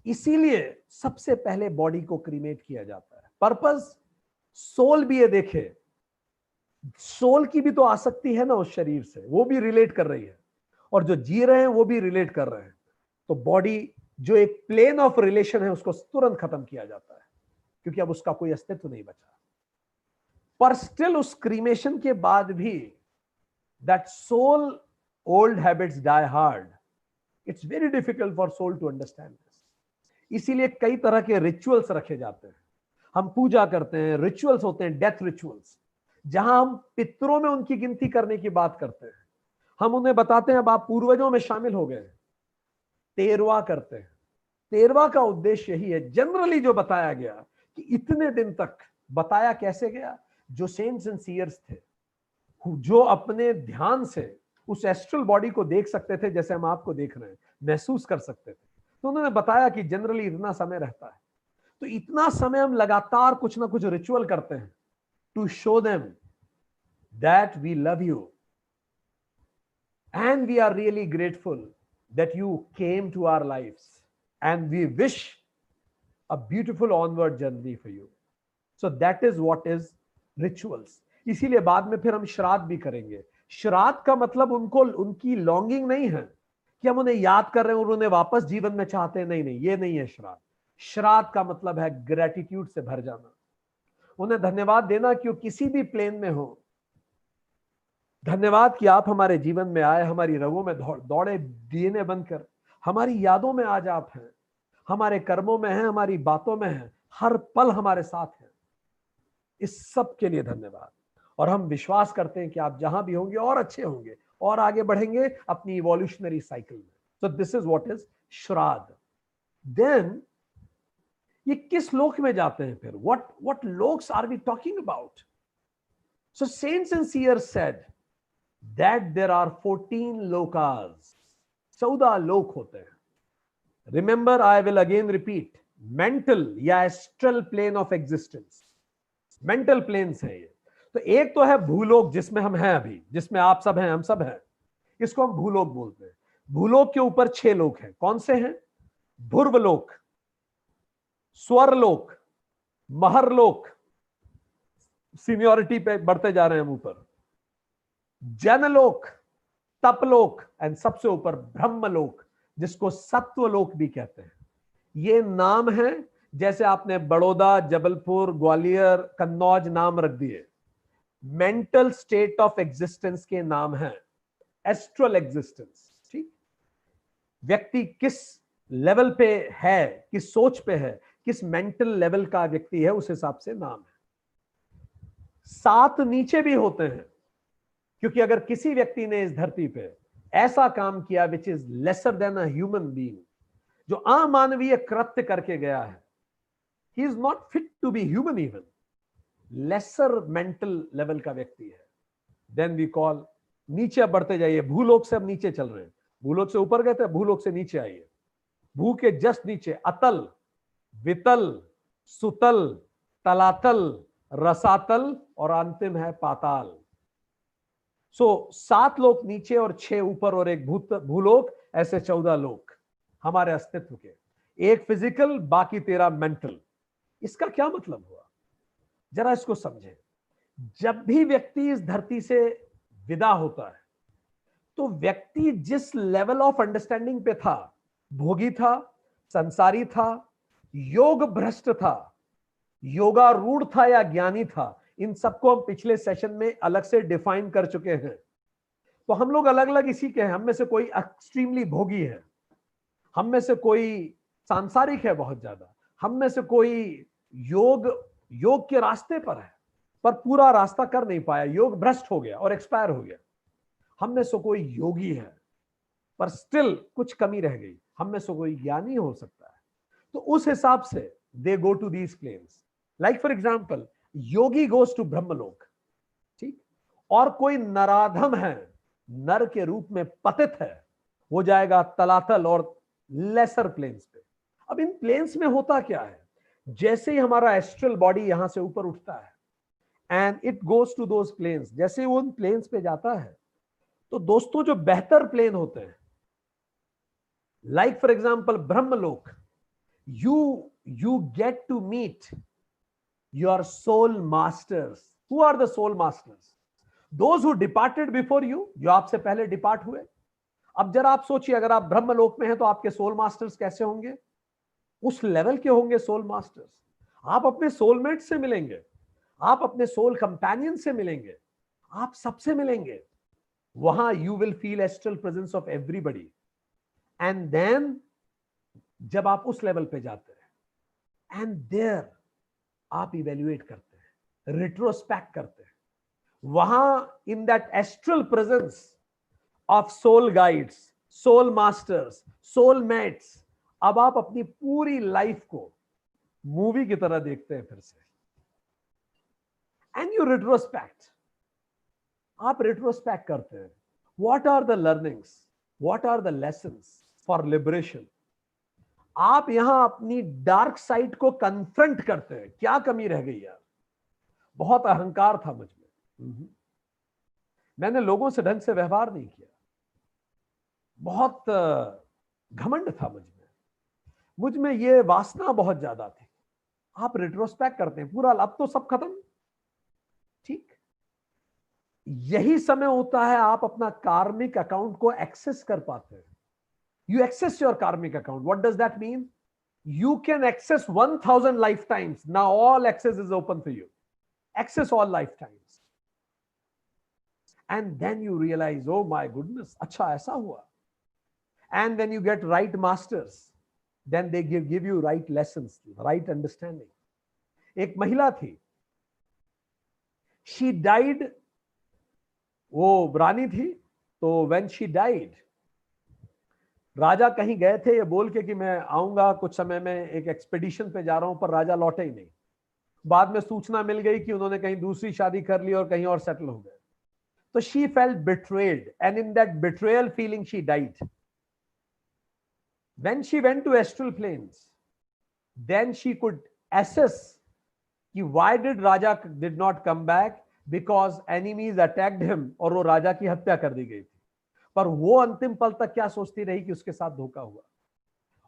A: इसीलिए सबसे पहले बॉडी को क्रीमेट किया जाता है। पर्पस, सोल भी ये देखे, सोल की भी तो आसक्ति है ना उस शरीर से, वो भी रिलेट कर रही है, और जो जी रहे हैं वो भी रिलेट कर रहे हैं। तो बॉडी जो एक प्लेन ऑफ रिलेशन है उसको तुरंत खत्म किया जाता है, क्योंकि अब उसका कोई अस्तित्व नहीं बचा। पर स्टिल उस क्रीमेशन के बाद भी that soul old habits die hard. It's very difficult for soul to understand this. इसीलिए कई तरह के रिचुअल्स रखे जाते हैं। हम पूजा करते हैं, रिचुअल्स होते हैं, डेथ रिचुअल्स, जहां हम पितरों में उनकी गिनती करने की बात करते हैं। हम उन्हें बताते हैं अब आप पूर्वजों में शामिल हो गए। तेरवा करते हैं। तेरवा का उद्देश्य यही है, जनरली जो बताया गया कि इतने दिन तक बताया कैसे गया, जो सेंट्स एंड सीयर्स थे, जो अपने ध्यान से उस एस्ट्रल बॉडी को देख सकते थे, जैसे हम आपको देख रहे हैं, महसूस कर सकते थे, तो उन्होंने बताया कि जनरली इतना समय रहता है। तो इतना समय हम लगातार कुछ ना कुछ रिचुअल करते हैं to show them that we love you and we are really grateful that you came to our lives and we wish a beautiful onward journey for you. So that is what is rituals. इसीलिए बाद में फिर हम श्राद्ध भी करेंगे। श्राद्ध का मतलब उनको, उनकी लॉन्गिंग नहीं है कि हम उन्हें याद कर रहे हैं और उन्हें वापस जीवन में चाहते हैं, नहीं नहीं, ये नहीं है श्राद्ध। श्राद्ध का मतलब है ग्रेटिट्यूड से भर जाना, उन्हें धन्यवाद देना कि वो किसी भी प्लेन में हो। धन्यवाद कि आप हमारे जीवन में आए, हमारी रगों में दौड़े डीएनए बनकर, हमारी यादों में आज आप हैं, हमारे कर्मों में हैं, हमारी बातों में हैं, हर पल हमारे साथ हैं। इस सब के लिए धन्यवाद। और हम विश्वास करते हैं कि आप जहां भी होंगे और अच्छे होंगे और आगे बढ़ेंगे अपनी इवोल्यूशनरी साइकिल में। So this is what is shraddha. Then ये किस लोक में जाते हैं फिर? व्हाट लोक्स are we talking about? So saints and seers said that there are 14 लोकास। 14 लोक होते हैं। Remember, I will again repeat, mental या astral plane of existence, mental planes है ये। तो एक तो है भूलोक, जिसमें हम हैं अभी, जिसमें आप सब हैं, हम सब हैं, इसको हम भूलोक बोलते हैं। भूलोक के ऊपर 6 लोक हैं। कौन से हैं? भुर्वलोक, स्वर्लोक, महरलोक, सीनियोरिटी पे बढ़ते जा रहे हैं हम ऊपर, जनलोक, तपलोक, एंड सबसे ऊपर ब्रह्मलोक, जिसको सत्वलोक भी कहते हैं। ये नाम है जैसे आपने बड़ौदा, जबलपुर, ग्वालियर, कन्नौज नाम रख दिए, मेंटल स्टेट ऑफ एग्जिस्टेंस के नाम है, एस्ट्रल एग्जिस्टेंस। ठीक, व्यक्ति किस लेवल पे है, किस सोच पे है, किस मेंटल लेवल का व्यक्ति है, उस हिसाब से नाम है। 7 नीचे भी होते हैं, क्योंकि अगर किसी व्यक्ति ने इस धरती पे ऐसा काम किया which is lesser than a human being, जो अमानवीय कृत्य करके गया है, he is not fit to be human, even lesser mental level का व्यक्ति है, देन वी कॉल। नीचे अब बढ़ते जाइए, भूलोक से अब नीचे चल रहे हैं। भूलोक से ऊपर गए थे, भूलोक से नीचे आइए। भू के जस्ट नीचे अतल, वितल, सुतल, तलातल, रसातल और अंतिम है पाताल। सो 7 लोक नीचे और 6 ऊपर और एक भूलोक, ऐसे 14 लोक हमारे अस्तित्व के। एक फिजिकल, बाकी 13 मेंटल। इसका क्या मतलब हुआ, जरा इसको समझें। जब भी व्यक्ति इस धरती से विदा होता है, तो व्यक्ति जिस लेवल ऑफ अंडरस्टैंडिंग पे था, भोगी था, संसारी था, योग भ्रष्ट था, योगारूढ़ था या ज्ञानी था, इन सबको हम पिछले सेशन में अलग से डिफाइन कर चुके हैं। तो हम लोग अलग अलग इसी के हैं। हम में से कोई एक्सट्रीमली भोगी है, हम में से कोई सांसारिक है बहुत ज्यादा, हम में से कोई योग के रास्ते पर है पर पूरा रास्ता कर नहीं पाया, योग भ्रष्ट हो गया और एक्सपायर हो गया। हम में से कोई योगी है पर स्टिल कुछ कमी रह गई, हम में से कोई ज्ञानी हो सकता है। तो उस हिसाब से they go to these planes. Like for example, yogi goes to Brahmalok, ठीक, और कोई नराधम है, नर के रूप में पतित है, वो जाएगा तलातल और लेसर प्लेन्स पे। अब इन प्लेन्स में होता क्या है, जैसे ही हमारा एस्ट्रल बॉडी यहां से ऊपर उठता है and it goes to those planes, जैसे वो उन प्लेन्स पे जाता है तो दोस्तों जो बेहतर प्लेन होते हैं, like for example Brahmalok, you get to meet your soul masters. Who are the soul masters? Those who departed before you, जो आपसे पहले डिपार्ट हुए। अब जरा आप सोचिए, अगर आप ब्रह्मलोक में हैं तो आपके सोल मास्टर्स कैसे होंगे, उस लेवल के होंगे सोल मास्टर्स। आप अपने सोलमेट से मिलेंगे, आप अपने सोल कंपेनियन से मिलेंगे, आप सबसे मिलेंगे। वहां you will feel astral presence of everybody. And then जब आप उस लेवल पे जाते हैं एंड देयर आप इवेल्युएट करते हैं, रिट्रोस्पेक्ट करते हैं। वहां in that astral presence of soul guides, soul masters, soul mates, अब आप अपनी पूरी लाइफ को मूवी की तरह देखते हैं फिर से। एंड यू रिट्रोस्पेक्ट, आप रिट्रोस्पेक्ट करते हैं। What are the learnings, what are the lessons for liberation. आप यहां अपनी डार्क साइड को कन्फ्रंट करते हैं। क्या कमी रह गई यार, बहुत अहंकार था मुझ में, मैंने लोगों से ढंग से व्यवहार नहीं किया, बहुत घमंड था मुझ में ये वासना बहुत ज्यादा थी। आप रिट्रोस्पेक्ट करते हैं पूरा, अब तो सब खत्म, ठीक। यही समय होता है आप अपना कार्मिक अकाउंट को एक्सेस कर पाते हैं। You access your karmic account. What does that mean? You can access 1000 lifetimes. Now all access is open for you. Access all lifetimes. And then you realize, oh my goodness, acha aisa hua. And when you get right masters, then they give you right lessons, right understanding. एक महिला थी, she died, वो रानी थी, तो when she died, राजा कहीं गए थे ये बोल के कि मैं आऊंगा कुछ समय में, एक एक्सपेडिशन पे जा रहा हूं, पर राजा लौटे ही नहीं। बाद में सूचना मिल गई कि उन्होंने कहीं दूसरी शादी कर ली और कहीं और सेटल हो गए। तो she felt betrayed and in that betrayal feeling she died. When she went to astral planes, then she could access कि why did raja did not come back, because enemies attacked him, और वो राजा की हत्या कर दी गई थी। पर वो अंतिम पल तक क्या सोचती रही कि उसके साथ धोखा हुआ।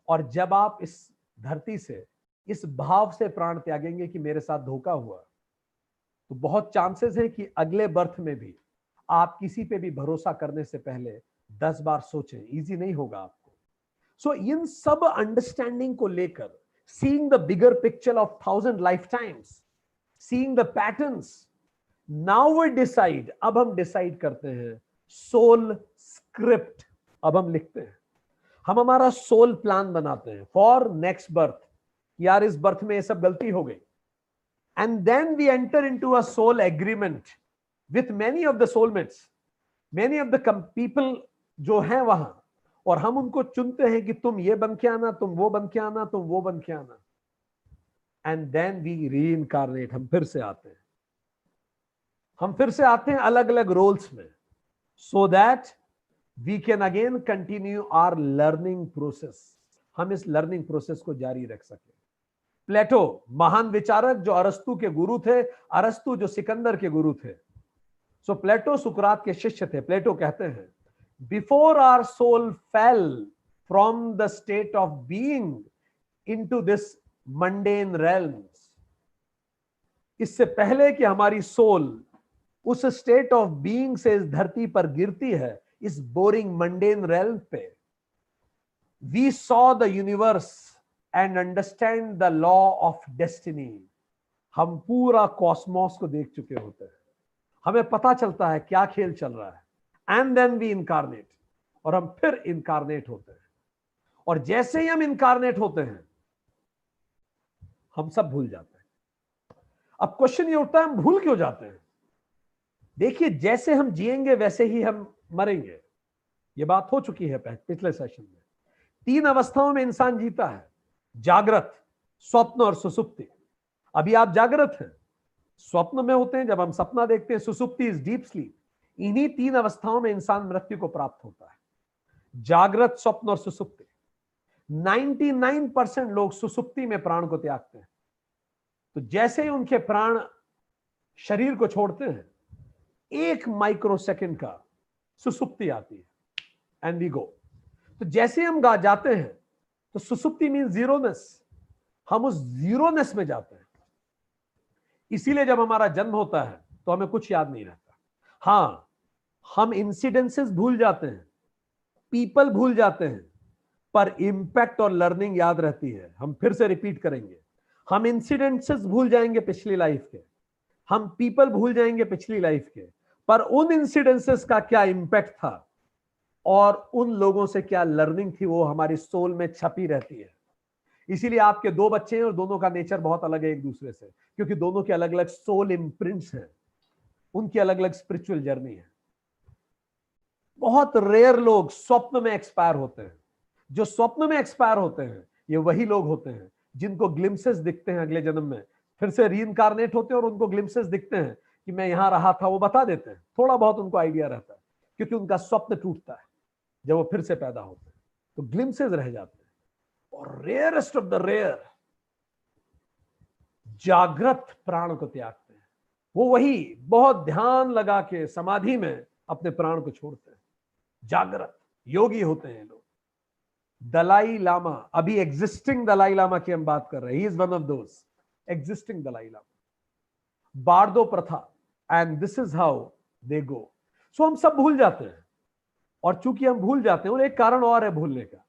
A: और जब आप इस धरती से इस भाव से प्राण त्यागेंगे कि मेरे साथ धोखा हुआ, तो बहुत चांसेस है कि अगले बर्थ में भी आप किसी पे भी भरोसा करने से पहले 10 बार सोचें। इजी नहीं होगा आपको। सो इन सब अंडरस्टैंडिंग को लेकर, seeing the bigger picture of 1000 life times, seeing the patterns, now we decide, अब हम डिसाइड करते हैं सोल स्क्रिप्ट। अब हम लिखते हैं, हम हमारा सोल प्लान बनाते हैं फॉर नेक्स्ट बर्थ। यार इस बर्थ में ये सब गलती हो गई। And then we enter into a soul agreement with many of the soulmates, many of the people जो हैं वहां, और हम उनको चुनते हैं कि तुम ये बन के आना, तुम वो बन के आना, तुम वो बन के आना। एंड देन वी रीइंकारनेट, हम फिर से आते हैं, हम फिर से आते हैं अलग अलग रोल्स में, so that we can again continue our learning process. हम इस लर्निंग प्रोसेस को जारी रख सके। प्लेटो, महान विचारक जो अरस्तु के गुरु थे, अरस्तु जो सिकंदर के गुरु थे। सो प्लेटो सुकरात के शिष्य थे। प्लेटो कहते हैं, before our soul fell from the state of being into this mundane realms, इससे पहले कि हमारी सोल उस स्टेट ऑफ बीइंग से इस धरती पर गिरती है, इस बोरिंग मंडेन रेल्म पे, we saw the universe and understand the law of destiny. हम पूरा कॉस्मोस को देख चुके होते हैं, हमें पता चलता है क्या खेल चल रहा है। एंड देन वी इनकारनेट, और हम फिर इनकारनेट होते हैं। और जैसे ही हम इनकारनेट होते हैं हम सब भूल जाते हैं। अब क्वेश्चन ये उठता है, हम भूल क्यों जाते हैं? देखिए, जैसे हम जिएंगे वैसे ही हम मरेंगे, ये बात हो चुकी है पिछले सेशन में। 3 अवस्थाओं में इंसान जीता है, जागृत, स्वप्न और सुसुप्ति। अभी आप जागृत हैं, स्वप्न में होते हैं जब हम सपना देखते हैं, सुसुप्ति इज डीप स्लीप। इन्हीं 3 अवस्थाओं में इंसान मृत्यु को प्राप्त होता है, जागृत, स्वप्न और सुसुप्ति। 99% लोग सुसुप्ति में प्राण को त्यागते हैं। तो जैसे ही उनके प्राण शरीर को छोड़ते हैं, 1 माइक्रोसेकंड का सुसुप्ति आती है, एंड वी गो। तो जैसे हम जाते हैं तो सुसुप्ति मीन जीरोनेस, हम उस जीरोनेस में जाते हैं। इसीलिए जब हमारा जन्म होता है तो हमें कुछ याद नहीं रहता। हां, हम इंसिडेंसेस भूल जाते हैं, पीपल भूल जाते हैं, पर इंपैक्ट और लर्निंग याद रहती है। हम फिर से रिपीट करेंगे, हम इंसिडेंसेस भूल जाएंगे पिछली लाइफ के, हम पीपल भूल जाएंगे पिछली लाइफ के, पर उन इंसिडेंसेस का क्या इंपैक्ट था और उन लोगों से क्या लर्निंग थी, वो हमारी सोल में छपी रहती है। इसीलिए आपके 2 बच्चे हैं और दोनों का नेचर बहुत अलग है एक दूसरे से, क्योंकि दोनों के अलग अलग सोल इम्प्रिंट्स हैं, उनकी अलग अलग स्पिरिचुअल जर्नी है। बहुत रेयर लोग स्वप्न में एक्सपायर होते हैं। जो स्वप्न में एक्सपायर होते हैं ये वही लोग होते हैं जिनको ग्लिम्सेस दिखते हैं अगले जन्म में, फिर से रीइंकारनेट होते हैं और उनको ग्लिम्सेस दिखते हैं कि मैं यहां रहा था, वो बता देते हैं, थोड़ा बहुत उनको आइडिया रहता है, क्योंकि उनका स्वप्न टूटता है जब वो फिर से पैदा होते हैं, तो ग्लिम्सेस रह जाते हैं। और रेयरेस्ट ऑफ द रेयर जागृत प्राण को त्यागते हैं, वो वही बहुत ध्यान लगा के समाधि में अपने प्राण को छोड़ते हैं, जागृत योगी होते हैं लोग। दलाई लामा, अभी एग्जिस्टिंग दलाई लामा की हम बात कर रहे हैं, he is one of those existing Dalai Lama. Bardo प्रथा, and this is how they go. So हम सब भूल जाते हैं, और चूंकि हम भूल जाते हैं, और एक कारण और है भूलने का,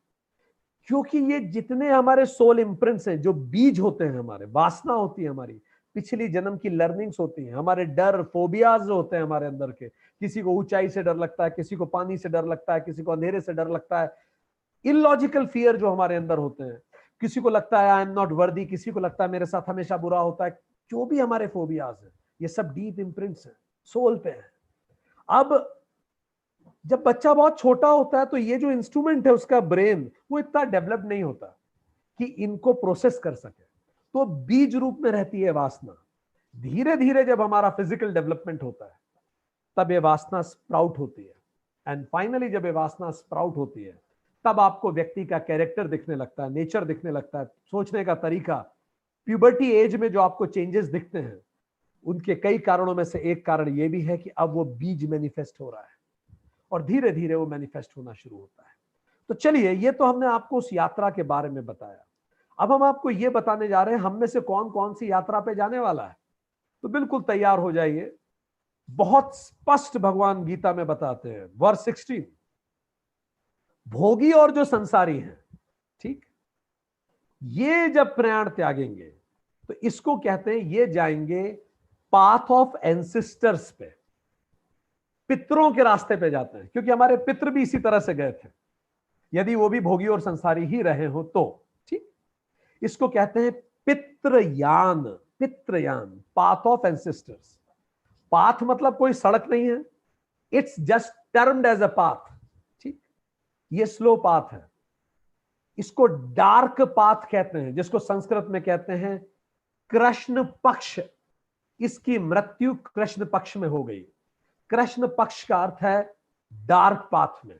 A: क्योंकि ये जितने हमारे सोल इम्प्रिंट्स हैं, जो बीज होते हैं, हमारे वासना होती है, हमारी पिछली जन्म की लर्निंग्स होती हैं, हमारे डर, फोबियाज जो होते हैं हमारे अंदर के, किसी को ऊंचाई से डर लगता है, किसी को पानी से डर लगता है, किसी को अंधेरे से डर लगता है, इलॉजिकल फियर जो हमारे अंदर होते हैं, किसी को लगता है आई एम नॉट वर्दी, किसी को लगता है मेरे साथ हमेशा बुरा होता है, जो भी हमारे फोबियाज है, ये सब डीप इम्प्रिंट्स हैं, सोल पे है। अब जब बच्चा बहुत छोटा होता है तो ये जो इंस्ट्रूमेंट है उसका ब्रेन, वो इतना डेवलप नहीं होता कि इनको प्रोसेस कर सके, तो बीज रूप में रहती है वासना। धीरे धीरे जब हमारा फिजिकल डेवलपमेंट होता है तब ये वासना स्प्राउट होती है, एंड फाइनली जब ये वासना स्प्राउट होती है तब आपको व्यक्ति का कैरेक्टर दिखने लगता है, नेचर दिखने लगता है, सोचने का तरीका। प्यूबर्टी एज में जो आपको चेंजेस दिखते हैं उनके कई कारणों में से एक कारण यह भी है कि अब वो बीज मैनिफेस्ट हो रहा है, और धीरे धीरे वो मैनिफेस्ट होना शुरू होता है। तो चलिए, ये तो हमने आपको उस यात्रा के बारे में बताया। अब हम आपको ये बताने जा रहे हैं हम में से कौन कौन सी यात्रा पे जाने वाला है। तो बिल्कुल तैयार हो जाइए, बहुत स्पष्ट भगवान गीता में बताते हैं, वर्स 16, भोगी और जो संसारी हैं, ठीक, ये जब प्रयाण त्यागेंगे तो इसको कहते हैं ये जाएंगे पाथ ऑफ एंसेस्टर्स पे, पितरों के रास्ते पे जाते हैं, क्योंकि हमारे पितर भी इसी तरह से गए थे, यदि वो भी भोगी और संसारी ही रहे हो तो, ठीक। इसको कहते हैं Pitriyan, Pitriyan, path of ancestors. Path मतलब कोई सड़क नहीं है, it's just termed as a path, ठीक। ये स्लो पाथ है, इसको डार्क पाथ कहते हैं, जिसको संस्कृत में कहते हैं कृष्ण पक्ष। इसकी मृत्यु कृष्ण पक्ष में हो गई। कृष्ण पक्ष का अर्थ है डार्क पाथ में।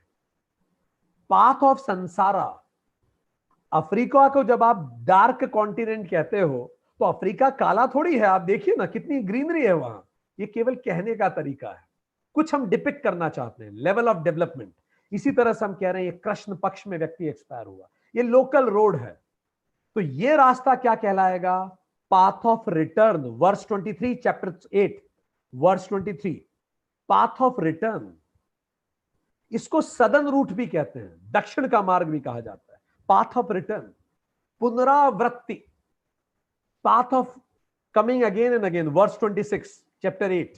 A: पाथ ऑफ संसारा, अफ्रीका को जब आप डार्क कॉन्टिनेंट कहते हो तो अफ्रीका काला थोड़ी है, आप देखिए ना कितनी ग्रीनरी है वहां। ये केवल कहने का तरीका है, कुछ हम डिपिक्ट करना चाहते हैं, लेवल ऑफ डेवलपमेंट। इसी तरह से हम कह रहे हैं ये कृष्ण पक्ष में व्यक्ति एक्सपायर हुआ, ये लोकल रोड है। तो ये रास्ता क्या कहलाएगा? Path of return, verse 23 chapter 8 verse 23, path of return. इसको सदर्न रूट भी कहते हैं, दक्षिण का मार्ग भी कहा जाता है, पाथ ऑफ रिटर्न, पुनरावृत्ति, path of
B: coming again and again, verse 26 chapter 8।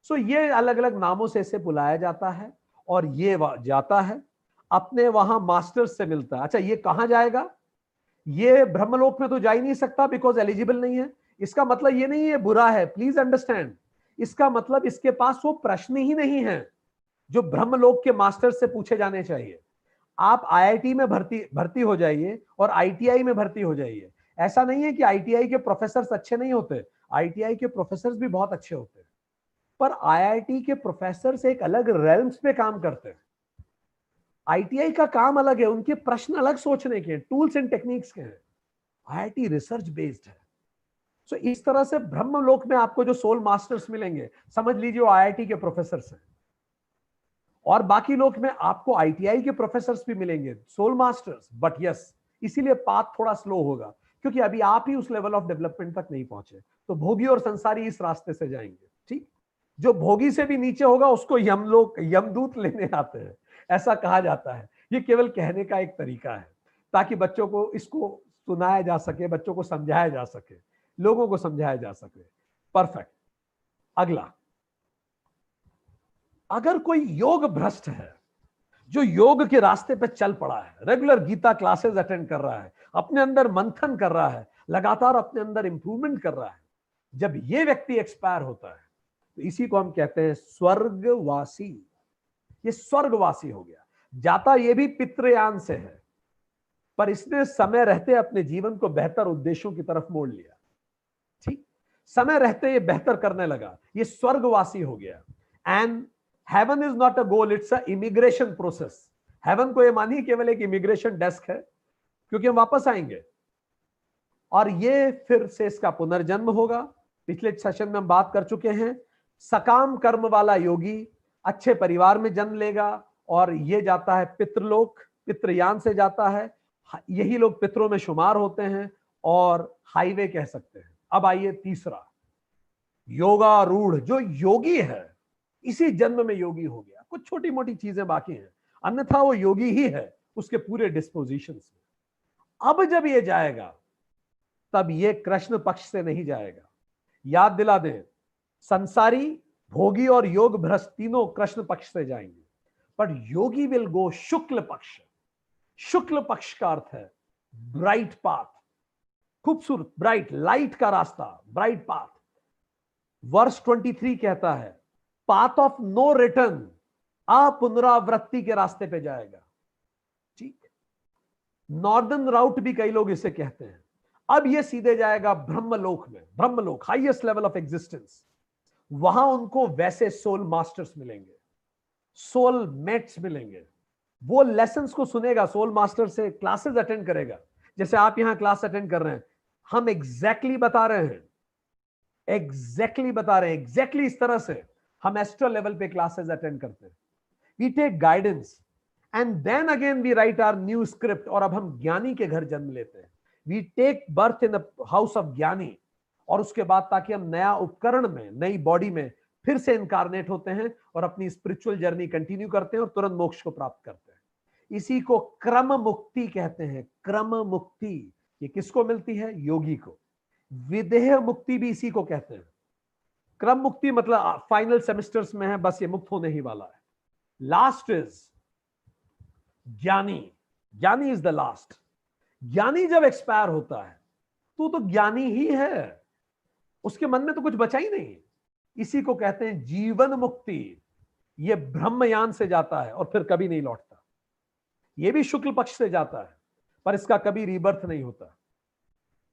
B: So ये अलग अलग नामों से इसे बुलाया जाता है और ये जाता है अपने वहां मास्टर्स से मिलता है। अच्छा, ये कहां जाएगा? ये ब्रह्मलोक में तो जा ही नहीं सकता, बिकॉज एलिजिबल नहीं है। इसका मतलब ये नहीं है बुरा है, प्लीज अंडरस्टैंड। इसका मतलब इसके पास वो प्रश्न ही नहीं है जो ब्रह्मलोक के मास्टर से पूछे जाने चाहिए। आप आईआईटी में भर्ती हो जाइए और आईटीआई में भर्ती हो जाइए। ऐसा नहीं है कि आईटीआई के प्रोफेसर्स अच्छे नहीं होते, आईटीआई के प्रोफेसर्स भी बहुत अच्छे होते हैं, पर आईआईटी के प्रोफेसर्स एक अलग रेल्म्स पे काम करते हैं। आईटीआई का काम अलग है, उनके प्रश्न अलग सोचने के, टूल्स एंड टेक्निक्स के हैं। आईआईटी रिसर्च बेस्ड है। सो इस तरह से ब्रह्मलोक में आपको जो सोल मास्टर्स मिलेंगे, समझ लीजिए वो आईआईटी के प्रोफेसर्स हैं, और बाकी लोक में आपको आईटीआई के प्रोफेसर्स भी मिलेंगे, सोल मास्टर्स। बट यस, इसीलिए पाथ थोड़ा स्लो होगा, क्योंकि अभी आप ही उस लेवल ऑफ डेवलपमेंट तक नहीं पहुंचे। तो भोगी और संसारी इस रास्ते से जाएंगे, ठीक। जो भोगी से भी नीचे होगा उसको यमलोक, यमदूत लेने आते हैं, ऐसा कहा जाता है। ये केवल कहने का एक तरीका है, ताकि बच्चों को इसको सुनाया जा सके, बच्चों को समझाया जा सके, लोगों को समझाया जा सके। परफेक्ट। अगला, अगर कोई योग भ्रष्ट है, जो योग के रास्ते पे चल पड़ा है, रेगुलर गीता क्लासेस अटेंड कर रहा है, अपने अंदर मंथन कर रहा है, लगातार अपने अंदर इंप्रूवमेंट कर रहा है, जब ये व्यक्ति एक्सपायर होता है तो इसी को हम कहते हैं स्वर्गवासी। ये स्वर्गवासी हो गया। जाता ये भी पितृयान से है, पर इसने समय रहते अपने जीवन को बेहतर उद्देश्यों की तरफ मोड़ लिया, ठीक। समय रहते ये बेहतर करने लगा, ये स्वर्गवासी हो गया। And heaven is not a goal, it's a immigration process. Heaven को ये मानिए केवल एक इमिग्रेशन डेस्क है, क्योंकि हम वापस आएंगे और ये फिर से इसका पुनर्जन्म होगा। पिछले सेशन में हम बात कर चुके हैं, सकाम कर्म वाला योगी अच्छे परिवार में जन्म लेगा और ये जाता है पितृलोक, पितृयान से जाता है। यही लोग पितरों में शुमार होते हैं और हाईवे कह सकते हैं। अब आइए तीसरा, योगारूढ़। जो योगी है इसी जन्म में योगी हो गया, कुछ छोटी मोटी चीजें बाकी हैं, अन्यथा वो योगी ही है उसके पूरे डिस्पोजिशन में। अब जब ये जाएगा तब ये कृष्ण पक्ष से नहीं जाएगा। याद दिला दें, संसारी, भोगी और योग भ्रष्ट तीनों कृष्ण पक्ष से जाएंगे, पर योगी विल गो शुक्ल पक्ष। शुक्ल पक्ष का अर्थ है ब्राइट पाथ, खूबसूरत, ब्राइट, लाइट का रास्ता, ब्राइट पाथ। वर्ष 23 कहता है पाथ ऑफ नो रिटर्न, अपुनरावृत्ति के रास्ते पे जाएगा, ठीक। नॉर्दर्न राउट भी कई लोग इसे कहते हैं। अब ये सीधे जाएगा ब्रह्मलोक में, ब्रह्मलोक हाईएस्ट लेवल ऑफ एग्जिस्टेंस। वहां उनको वैसे सोल मास्टर्स मिलेंगे, सोल मेट्स मिलेंगे। वो लेसन्स को सुनेगा, सोल मास्टर से क्लासेस अटेंड करेगा, जैसे आप यहां क्लास अटेंड कर रहे हैं। हम एग्जैक्टली बता रहे हैं, एग्जैक्टली इस तरह से हम एस्ट्रल लेवल पे क्लासेस अटेंड करते हैं। We take guidance and then again we write our new script. और अब हम ज्ञानी के घर जन्म लेते हैं, we take birth in the house of gyani, और उसके बाद ताकि हम नया उपकरण में, नई बॉडी में फिर से इनकारनेट होते हैं और अपनी स्पिरिचुअल जर्नी कंटिन्यू करते हैं और तुरंत मोक्ष को प्राप्त करते हैं। इसी को क्रम मुक्ति कहते हैं, क्रम मुक्ति। ये किसको मिलती है? योगी को। विदेह मुक्ति भी इसी को कहते हैं। क्रम मुक्ति मतलब फाइनल सेमेस्टर्स में है, बस ये मुक्त होने ही वाला है। लास्ट इज ज्ञानी, ज्ञानी इज द लास्ट। ज्ञानी जब एक्सपायर होता है तो ज्ञानी ही है, उसके मन में तो कुछ बचा ही नहीं। इसी को कहते हैं जीवन मुक्ति। ये ब्रह्मयान से जाता है और फिर कभी नहीं लौटता। ये भी शुक्ल पक्ष से जाता है, पर इसका कभी रीबर्थ नहीं होता।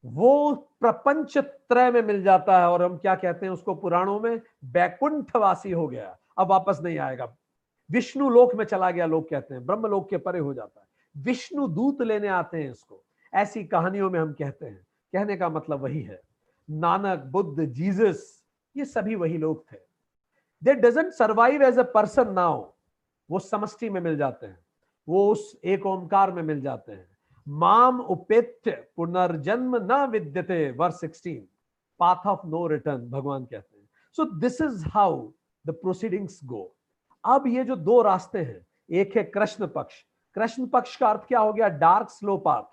B: वो प्रपंच त्रय में मिल जाता है और हम क्या कहते हैं उसको पुराणों में, बैकुंठवासी हो गया, अब वापस नहीं आएगा। विष्णु लोक में चला गया लोग कहते हैं, ब्रह्म लोक के परे हो जाता है। विष्णु दूत लेने आते हैं इसको, ऐसी कहानियों में हम कहते हैं। कहने का मतलब वही है। नानक, बुद्ध, जीसस, ये सभी वही लोग थे। They doesn't survive as a person now, वो समष्टि में मिल जाते हैं, वो उस एक ओमकार में मिल जाते हैं। माम उपेत्य पुनर्जन्म न विद्यते, verse 16, path of no return भगवान कहते हैं। So this is how the proceedings go. अब ये जो दो रास्ते हैं, एक है कृष्ण पक्ष। कृष्ण पक्ष का अर्थ क्या हो गया? Dark slow path,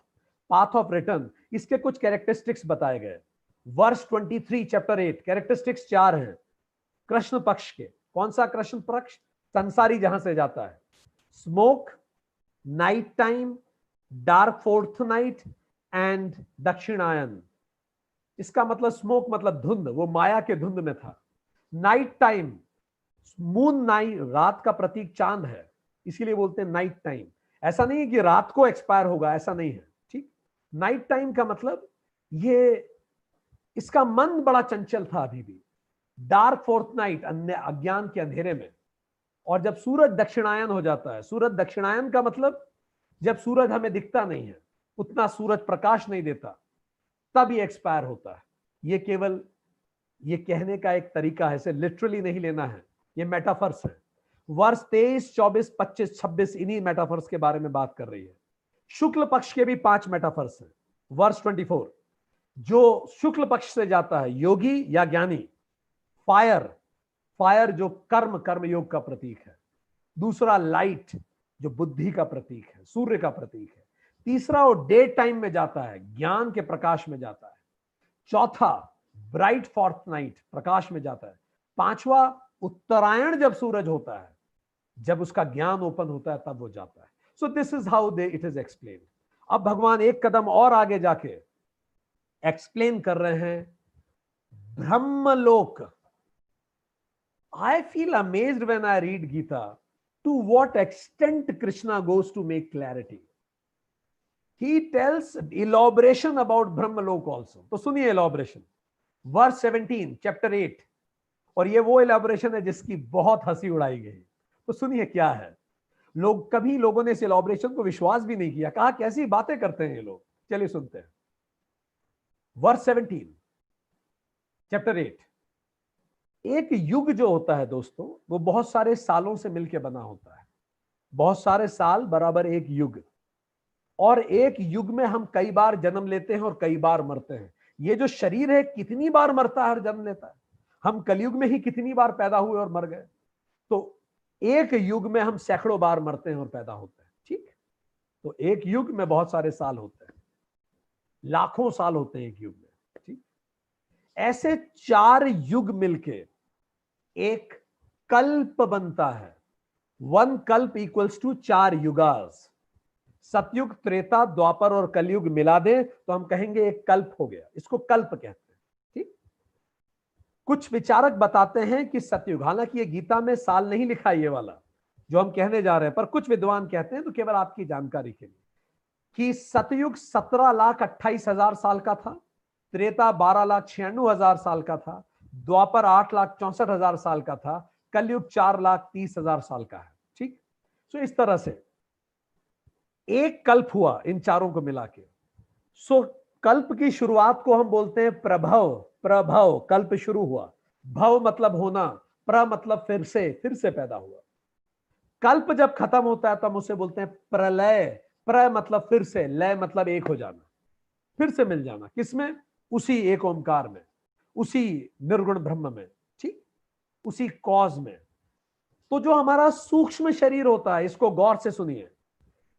B: path of return. इसके कुछ कैरेक्टरिस्टिक्स बताए गए। वर्ष 23 चैप्टर 8, कैरेक्टरिस्टिक्स 4 हैं कृष्ण पक्ष के। कौन सा कृष्ण पक्ष? संसारी जहां से जाता है। Smoke, night time, dark fourth night and दक्षिणायन। इसका मतलब स्मोक मतलब धुंध, वो माया के धुंध में था। नाइट टाइम, मून नाइट, रात का प्रतीक चांद है, इसीलिए बोलते हैं नाइट टाइम। ऐसा नहीं है कि रात को एक्सपायर होगा, ऐसा नहीं है, ठीक। नाइट टाइम का मतलब ये, इसका मन बड़ा चंचल था अभी भी। डार्क फोर्थ नाइट, अज्ञान के अंधेरे में। और जब सूरज दक्षिणायन हो जाता है, सूरज दक्षिणायन का मतलब जब सूरज हमें दिखता नहीं है, उतना सूरज प्रकाश नहीं देता, तब ये एक्सपायर होता है। ये केवल ये कहने का एक तरीका है, इसे लिटरली नहीं लेना है, ये मेटाफर्स है। वर्ष 23, 24, 25, 26 इन्हीं मेटाफर्स के बारे में बात कर रही है। शुक्ल पक्ष के भी 5 मेटाफर्स हैं। वर्ष 24 जो शुक्ल पक्ष से जाता है, योगी या ज्ञानी। फायर, फायर जो कर्म योग का प्रतीक है। दूसरा लाइट जो बुद्धि का प्रतीक है, सूर्य का प्रतीक है। तीसरा वो डे टाइम में जाता है, ज्ञान के प्रकाश में जाता है। चौथा ब्राइट फोर्थ नाइट, प्रकाश में जाता है। पांचवा उत्तरायण, जब सूरज होता है, जब उसका ज्ञान ओपन होता है, तब वो जाता है। सो this is how they it is explain. अब भगवान एक कदम और आगे जाके एक्सप्लेन कर रहे हैं ब्रह्मलोक। I feel amazed when I read Gita to what extent Krishna goes to make clarity. He tells elaboration about Brahmalok also. तो सुनिए elaboration. Verse 17, chapter 8. और ये वो elaboration है जिसकी बहुत हंसी उड़ाई गई। तो सुनिए क्या है। कभी लोगों ने इस elaboration को विश्वास भी नहीं किया, कहा कैसी बातें करते हैं ये लोग। चलिए सुनते हैं। Verse 17, chapter 8. एक युग जो होता है दोस्तों, वो बहुत सारे सालों से मिलकर बना होता है। बहुत सारे साल बराबर एक युग। और एक युग में हम कई बार जन्म लेते हैं और कई बार मरते हैं। ये जो शरीर है कितनी बार मरता है और जन्म लेता है। हम कलयुग में ही कितनी बार पैदा हुए और मर गए। तो एक युग में हम सैकड़ों बार मरते हैं और पैदा होते हैं, ठीक। तो एक युग में बहुत सारे साल होते हैं, लाखों साल होते हैं एक युग में, ठीक। ऐसे 4 युग मिलके एक कल्प बनता है। 1 कल्प इक्वल्स टू 4 युगास। सतयुग, त्रेता, द्वापर और कलयुग मिला दे तो हम कहेंगे एक कल्प हो गया। इसको कल्प कहते हैं, ठीक। कुछ विचारक बताते हैं कि सतयुग, हालांकि ये गीता में साल नहीं लिखा ये वाला जो हम कहने जा रहे हैं, पर कुछ विद्वान कहते हैं, तो केवल आपकी जानकारी के लिए, कि सतयुग 17,28,000 साल का था, त्रेता 12,96,000 साल का था, द्वापर 8,64,000 साल का था, कलयुग 4,30,000 साल का है, ठीक। सो इस तरह से एक कल्प हुआ इन चारों को मिला के। सो कल्प की शुरुआत को हम बोलते हैं प्रभव। प्रभव, कल्प शुरू हुआ। भव मतलब होना, प्र मतलब फिर से पैदा हुआ। कल्प जब खत्म होता है तो हम उसे बोलते हैं प्रलय। प्र मतलब फिर से, लय मतलब एक हो जाना, फिर से मिल जाना। किसमें? उसी एक ओंकार में, उसी निर्गुण ब्रह्म में, ठीक, उसी कॉज में। तो जो हमारा सूक्ष्म शरीर होता है, इसको गौर से सुनिए,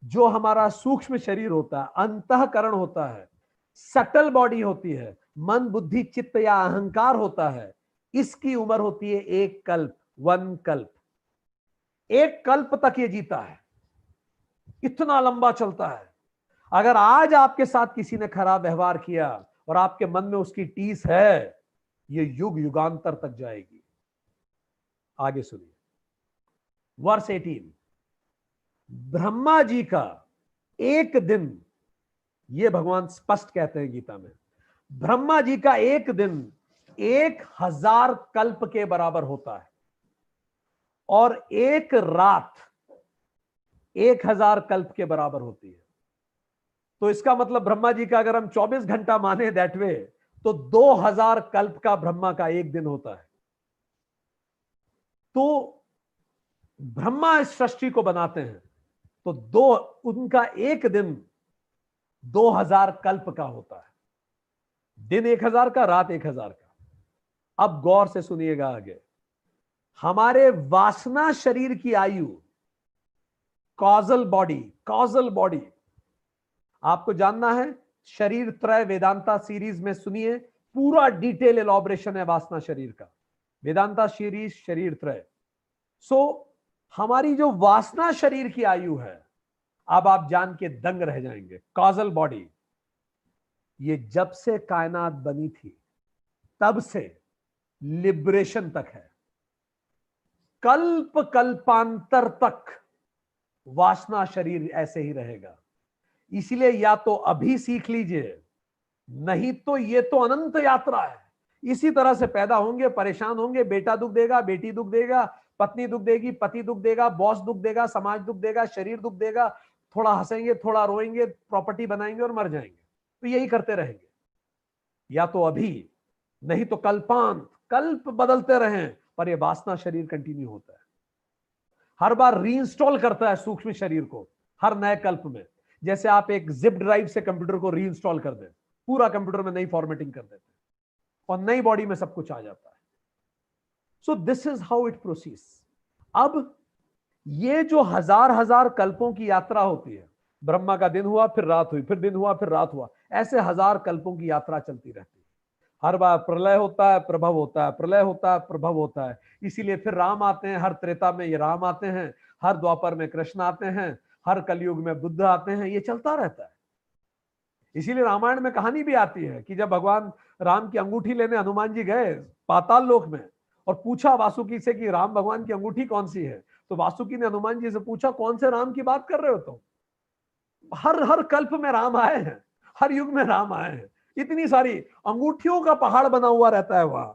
B: जो हमारा सूक्ष्म शरीर होता है, अंतःकरण होता है, सटल बॉडी होती है, मन बुद्धि चित्त या अहंकार होता है, इसकी उम्र होती है एक कल्प, 1 कल्प। एक कल्प तक ये जीता है, इतना लंबा चलता है। अगर आज आपके साथ किसी ने खराब व्यवहार किया और आपके मन में उसकी टीस है, ये युग युगांतर तक जाएगी। आगे सुनिए, वर्ष 18। ब्रह्मा जी का एक दिन, ये भगवान स्पष्ट कहते हैं गीता में, ब्रह्मा जी का एक दिन 1000 कल्प के बराबर होता है, और एक रात 1000 कल्प के बराबर होती है। तो इसका मतलब ब्रह्मा जी का अगर हम 24 घंटा माने दैट वे, तो 2000 कल्प का ब्रह्मा का एक दिन होता है। तो ब्रह्मा इस सृष्टि को बनाते हैं, तो उनका एक दिन 2000 कल्प का होता है। दिन 1000 का, रात 1000 का। अब गौर से सुनिएगा आगे। हमारे वासना शरीर की आयु, कॉजल बॉडी आपको जानना है। शरीर त्रय वेदांता सीरीज में सुनिए, पूरा डिटेल एलॉबरेशन है वासना शरीर का, वेदांता सीरीज शरीर त्रय। सो हमारी जो वासना शरीर की आयु है, अब आप जान के दंग रह जाएंगे। कॉजल बॉडी, ये जब से कायनात बनी थी तब से लिबरेशन तक है, कल्प कल्पांतर तक वासना शरीर ऐसे ही रहेगा। इसलिए या तो अभी सीख लीजिए, नहीं तो ये तो अनंत यात्रा है। इसी तरह से पैदा होंगे, परेशान होंगे, बेटा दुख देगा, बेटी दुख देगा, पत्नी दुख देगी, पति दुख देगा, बॉस दुख देगा, समाज दुख देगा, शरीर दुख देगा, थोड़ा हंसेंगे, थोड़ा रोएंगे, प्रॉपर्टी बनाएंगे और मर जाएंगे। तो यही करते रहेंगे। या तो अभी, नहीं तो कल्पांत, कल्प बदलते रहें, पर यह वासना शरीर कंटिन्यू होता है। हर बार रीइंस्टॉल करता है सूक्ष्म शरीर को हर नए कल्प में। जैसे आप एक जिप ड्राइव से कंप्यूटर को रीइंस्टॉल कर दें, पूरा कंप्यूटर में नई फॉर्मेटिंग कर देते हैं और नई बॉडी में सब कुछ आ जाता है। सो this is how it proceeds. अब ये जो हजार हजार कल्पों की यात्रा होती है, ब्रह्मा का दिन हुआ, फिर रात हुई, फिर दिन हुआ, फिर रात हुआ, ऐसे हजार कल्पों की यात्रा चलती रहती है। हर बार प्रलय होता है, प्रभव होता है, प्रलय होता है, प्रभव होता है। इसीलिए फिर राम आते हैं, हर त्रेता में ये राम आते हैं, हर द्वापर में कृष्ण आते हैं, हर कलयुग में बुद्ध आते हैं, ये चलता रहता है। इसीलिए रामायण में कहानी भी आती है कि जब भगवान राम की अंगूठी लेने हनुमान जी गए पाताल लोक में और पूछा वासुकी से कि राम भगवान की अंगूठी कौन सी है, तो वासुकी ने हनुमान जी से पूछा कौन से राम की बात कर रहे हो तुम? हर हर कल्प में राम आए हैं, हर युग में राम आए हैं। इतनी सारी अंगूठियों का पहाड़ बना हुआ रहता है वहां।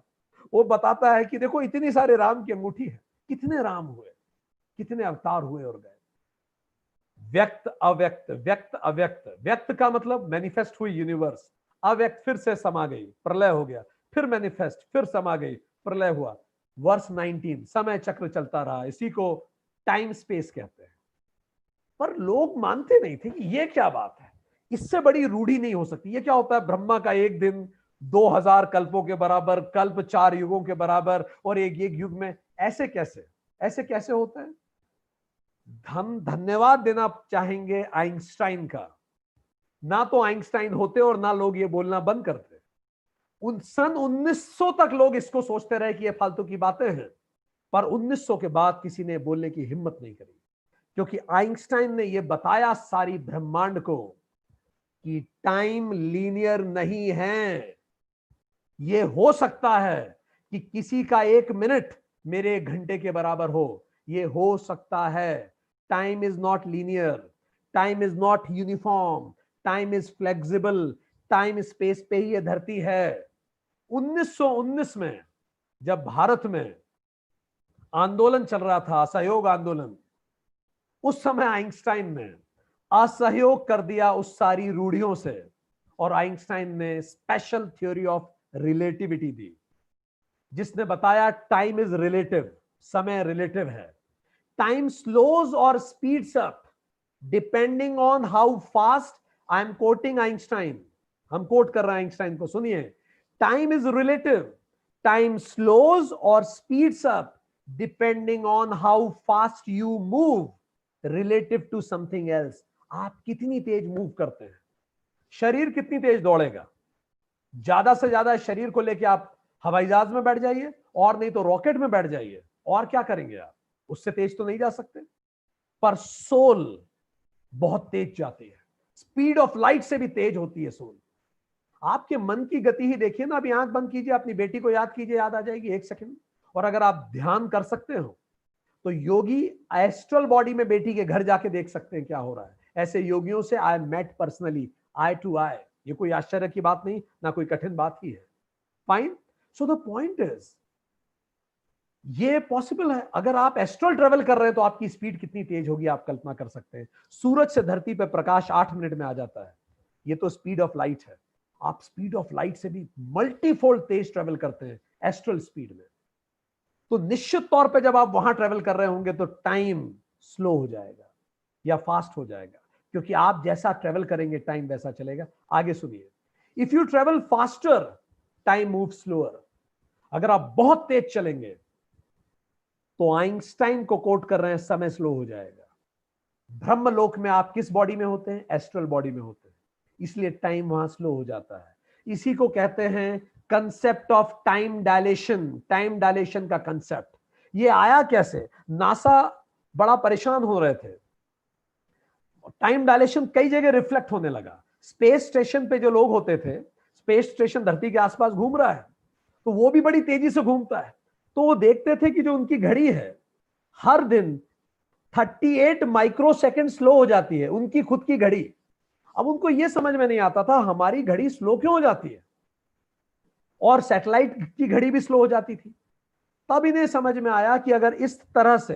B: वो बताता है कि देखो इतनी सारे राम की अंगूठी है, कितने राम हुए, कितने अवतार हुए और गए। व्यक्त अव्यक्त, व्यक्त अव्यक्त। व्यक्त का मतलब मैनिफेस्ट हुई यूनिवर्स, अव्यक्त फिर से समा गई, प्रलय हो गया, फिर मैनिफेस्ट, फिर समा गई, प्रलय हुआ। वर्ष 19 समय चक्र चलता रहा, इसी को टाइम स्पेस कहते हैं। पर लोग मानते नहीं थे कि ये क्या बात है, इससे बड़ी रूढ़ी नहीं हो सकती। ये क्या होता है, ब्रह्मा का एक दिन 2000 कल्पों के बराबर, कल्प 4 युगों के बराबर, और एक एक युग में ऐसे कैसे, ऐसे कैसे होता है? हम धन्यवाद देना चाहेंगे आइंस्टाइन का। ना तो आइंस्टाइन होते और ना लोग ये बोलना बंद करते। सन 1900 तक लोग इसको सोचते रहे कि ये फालतू की बातें हैं, पर 1900 के बाद किसी ने बोलने की हिम्मत नहीं करी, क्योंकि आइंस्टाइन ने यह बताया सारी ब्रह्मांड को कि टाइम लीनियर नहीं है। यह हो सकता है कि किसी का 1 मिनट मेरे 1 घंटे के बराबर हो, यह हो सकता है। Time is not linear, time is not uniform, time is flexible. Time space पे ही यह धरती है। 1919 में जब भारत में आंदोलन चल रहा था, असहयोग आंदोलन, उस समय आइंस्टाइन ने असहयोग कर दिया उस सारी रूढ़ियों से, और आइंस्टाइन ने स्पेशल थ्योरी ऑफ रिलेटिविटी दी, जिसने बताया टाइम इज रिलेटिव, समय रिलेटिव है। टाइम स्लोज और speeds up depending on how fast. I am quoting Einstein, हम कोट कर रहे हैं आइंस्टाइन को, सुनिए। Time is relative, time slows और speeds up depending on how fast you move relative to something else. आप कितनी तेज मूव करते हैं, शरीर कितनी तेज दौड़ेगा। ज्यादा से ज्यादा शरीर को लेके आप हवाई जहाज में बैठ जाइए, और नहीं तो रॉकेट में बैठ जाइए, और क्या करेंगे आप, उससे तेज तो नहीं जा सकते। पर सोल बहुत तेज जाती है, स्पीड ऑफ लाइट से भी तेज होती है सोल। आपके मन की गति ही देखिए ना। अभी आंख बंद कीजिए, अपनी बेटी को याद कीजिए, याद आ जाएगी 1 सेकंड। और अगर आप ध्यान कर सकते हो तो योगी एस्ट्रल बॉडी में बेटी के घर जाके देख सकते हैं क्या हो रहा है। ऐसे योगियों से I met personally, eye to eye. ये कोई आश्चर्य की बात नहीं, ना कोई कठिन बात ही है। Fine. So the point is, ये पॉसिबल है। अगर आप एस्ट्रल ट्रेवल कर रहे हैं तो आपकी स्पीड कितनी तेज होगी आप कल्पना कर सकते हैं। सूरज से धरती पर प्रकाश 8 मिनट में आ जाता है, ये तो स्पीड ऑफ लाइट है। आप स्पीड ऑफ लाइट से भी मल्टीफोल्ड तेज ट्रेवल करते हैं एस्ट्रल स्पीड में। तो निश्चित तौर पे जब आप वहां ट्रेवल कर रहे होंगे तो टाइम स्लो हो जाएगा या फास्ट हो जाएगा, क्योंकि आप जैसा ट्रेवल करेंगे टाइम वैसा चलेगा। आगे सुनिए। If you travel faster, time move slower. अगर आप बहुत तेज चलेंगे तो आइंस्टाइन को कोट कर रहे हैं, समय स्लो हो जाएगा। ब्रह्मलोक में आप किस बॉडी में होते हैं? एस्ट्रल बॉडी में होते हैं, इसलिए टाइम वहां स्लो हो जाता है। इसी को कहते हैं कंसेप्ट ऑफ टाइम डायलेशन का कंसेप्ट। ये आया कैसे? नासा बड़ा परेशान हो रहे थे, टाइम डायलेशन कई जगह रिफ्लेक्ट होने लगा। स्पेस स्टेशन पे जो लोग होते थे, स्पेस स्टेशन धरती के आसपास घूम रहा है, तो वो भी बड़ी तेजी से घूमता है, तो वो देखते थे कि जो उनकी घड़ी है हर दिन 38 माइक्रोसेकंड स्लो हो जाती है, उनकी खुद की घड़ी। अब उनको यह समझ में नहीं आता था हमारी घड़ी स्लो क्यों हो जाती है, और सैटेलाइट की घड़ी भी स्लो हो जाती थी। तब इन्हें समझ में आया कि अगर इस तरह से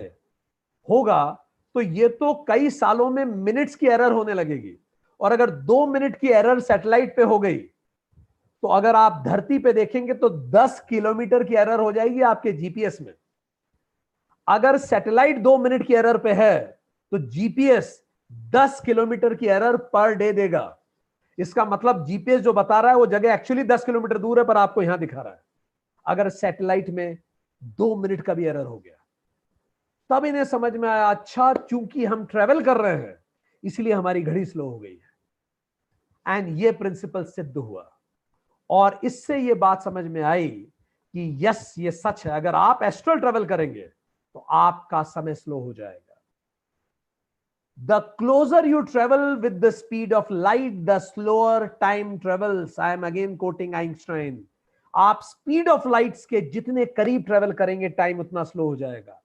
B: होगा तो ये तो कई सालों में मिनट्स की एरर होने लगेगी, और अगर 2 मिनट की एरर सैटेलाइट पे हो गई तो अगर आप धरती पे देखेंगे तो 10 किलोमीटर की एरर हो जाएगी आपके जीपीएस में। अगर सैटेलाइट 2 मिनट की एरर पे है तो जीपीएस 10 किलोमीटर की एरर पर डे देगा। इसका मतलब जीपीएस जो बता रहा है वो जगह एक्चुअली 10 किलोमीटर दूर है, पर आपको यहां दिखा रहा है। अगर सैटेलाइट में 2 मिनट का भी एरर हो गया, तब इन्हें समझ में आया अच्छा चूंकि हम ट्रेवल कर रहे हैं इसलिए हमारी घड़ी स्लो हो गई है। एंड ये प्रिंसिपल सिद्ध हुआ, और इससे ये बात समझ में आई कि यस ये सच है, अगर आप एस्ट्रल ट्रेवल करेंगे तो आपका समय स्लो हो जाएगा। The closure you travel with the speed of light the slower time travels. I am again coating Einstein. आप स्पीड ऑफ लाइट्स के जितने करीब ट्रेवल करेंगे टाइम उतना स्लो हो जाएगा।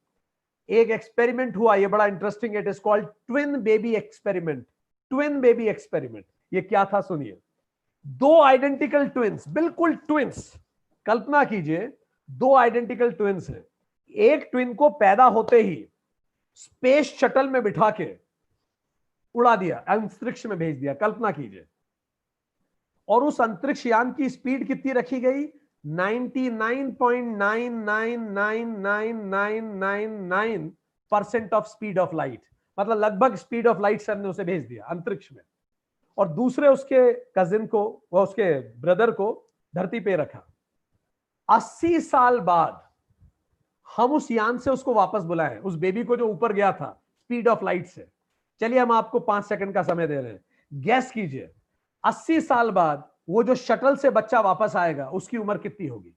B: एक एक्सपेरिमेंट हुआ, ये बड़ा interesting, it is called twin baby experiment. Twin baby experiment, ये क्या था सुनिए। 2 आइडेंटिकल ट्विंस, बिल्कुल ट्विंस, कल्पना कीजिए 2 आइडेंटिकल ट्विंस हैं। एक ट्विन को पैदा होते ही स्पेस शटल में बिठा के उड़ा दिया, अंतरिक्ष में भेज दिया, कल्पना कीजिए। और उस अंतरिक्ष यान की स्पीड कितनी रखी गई? 99.999999% ऑफ स्पीड ऑफ लाइट, मतलब लगभग स्पीड ऑफ लाइट सर ने उसे भेज दिया अंतरिक्ष में। और दूसरे उसके कजिन को, वह उसके ब्रदर को धरती पे रखा। 80 साल बाद हम उस यान से उसको वापस बुलाएं, उस बेबी को जो ऊपर गया था स्पीड ऑफ लाइट से। चलिए हम आपको 5 सेकंड का समय दे रहे हैं, गैस कीजिए 80 साल बाद वो जो शटल से बच्चा वापस आएगा उसकी उम्र कितनी होगी?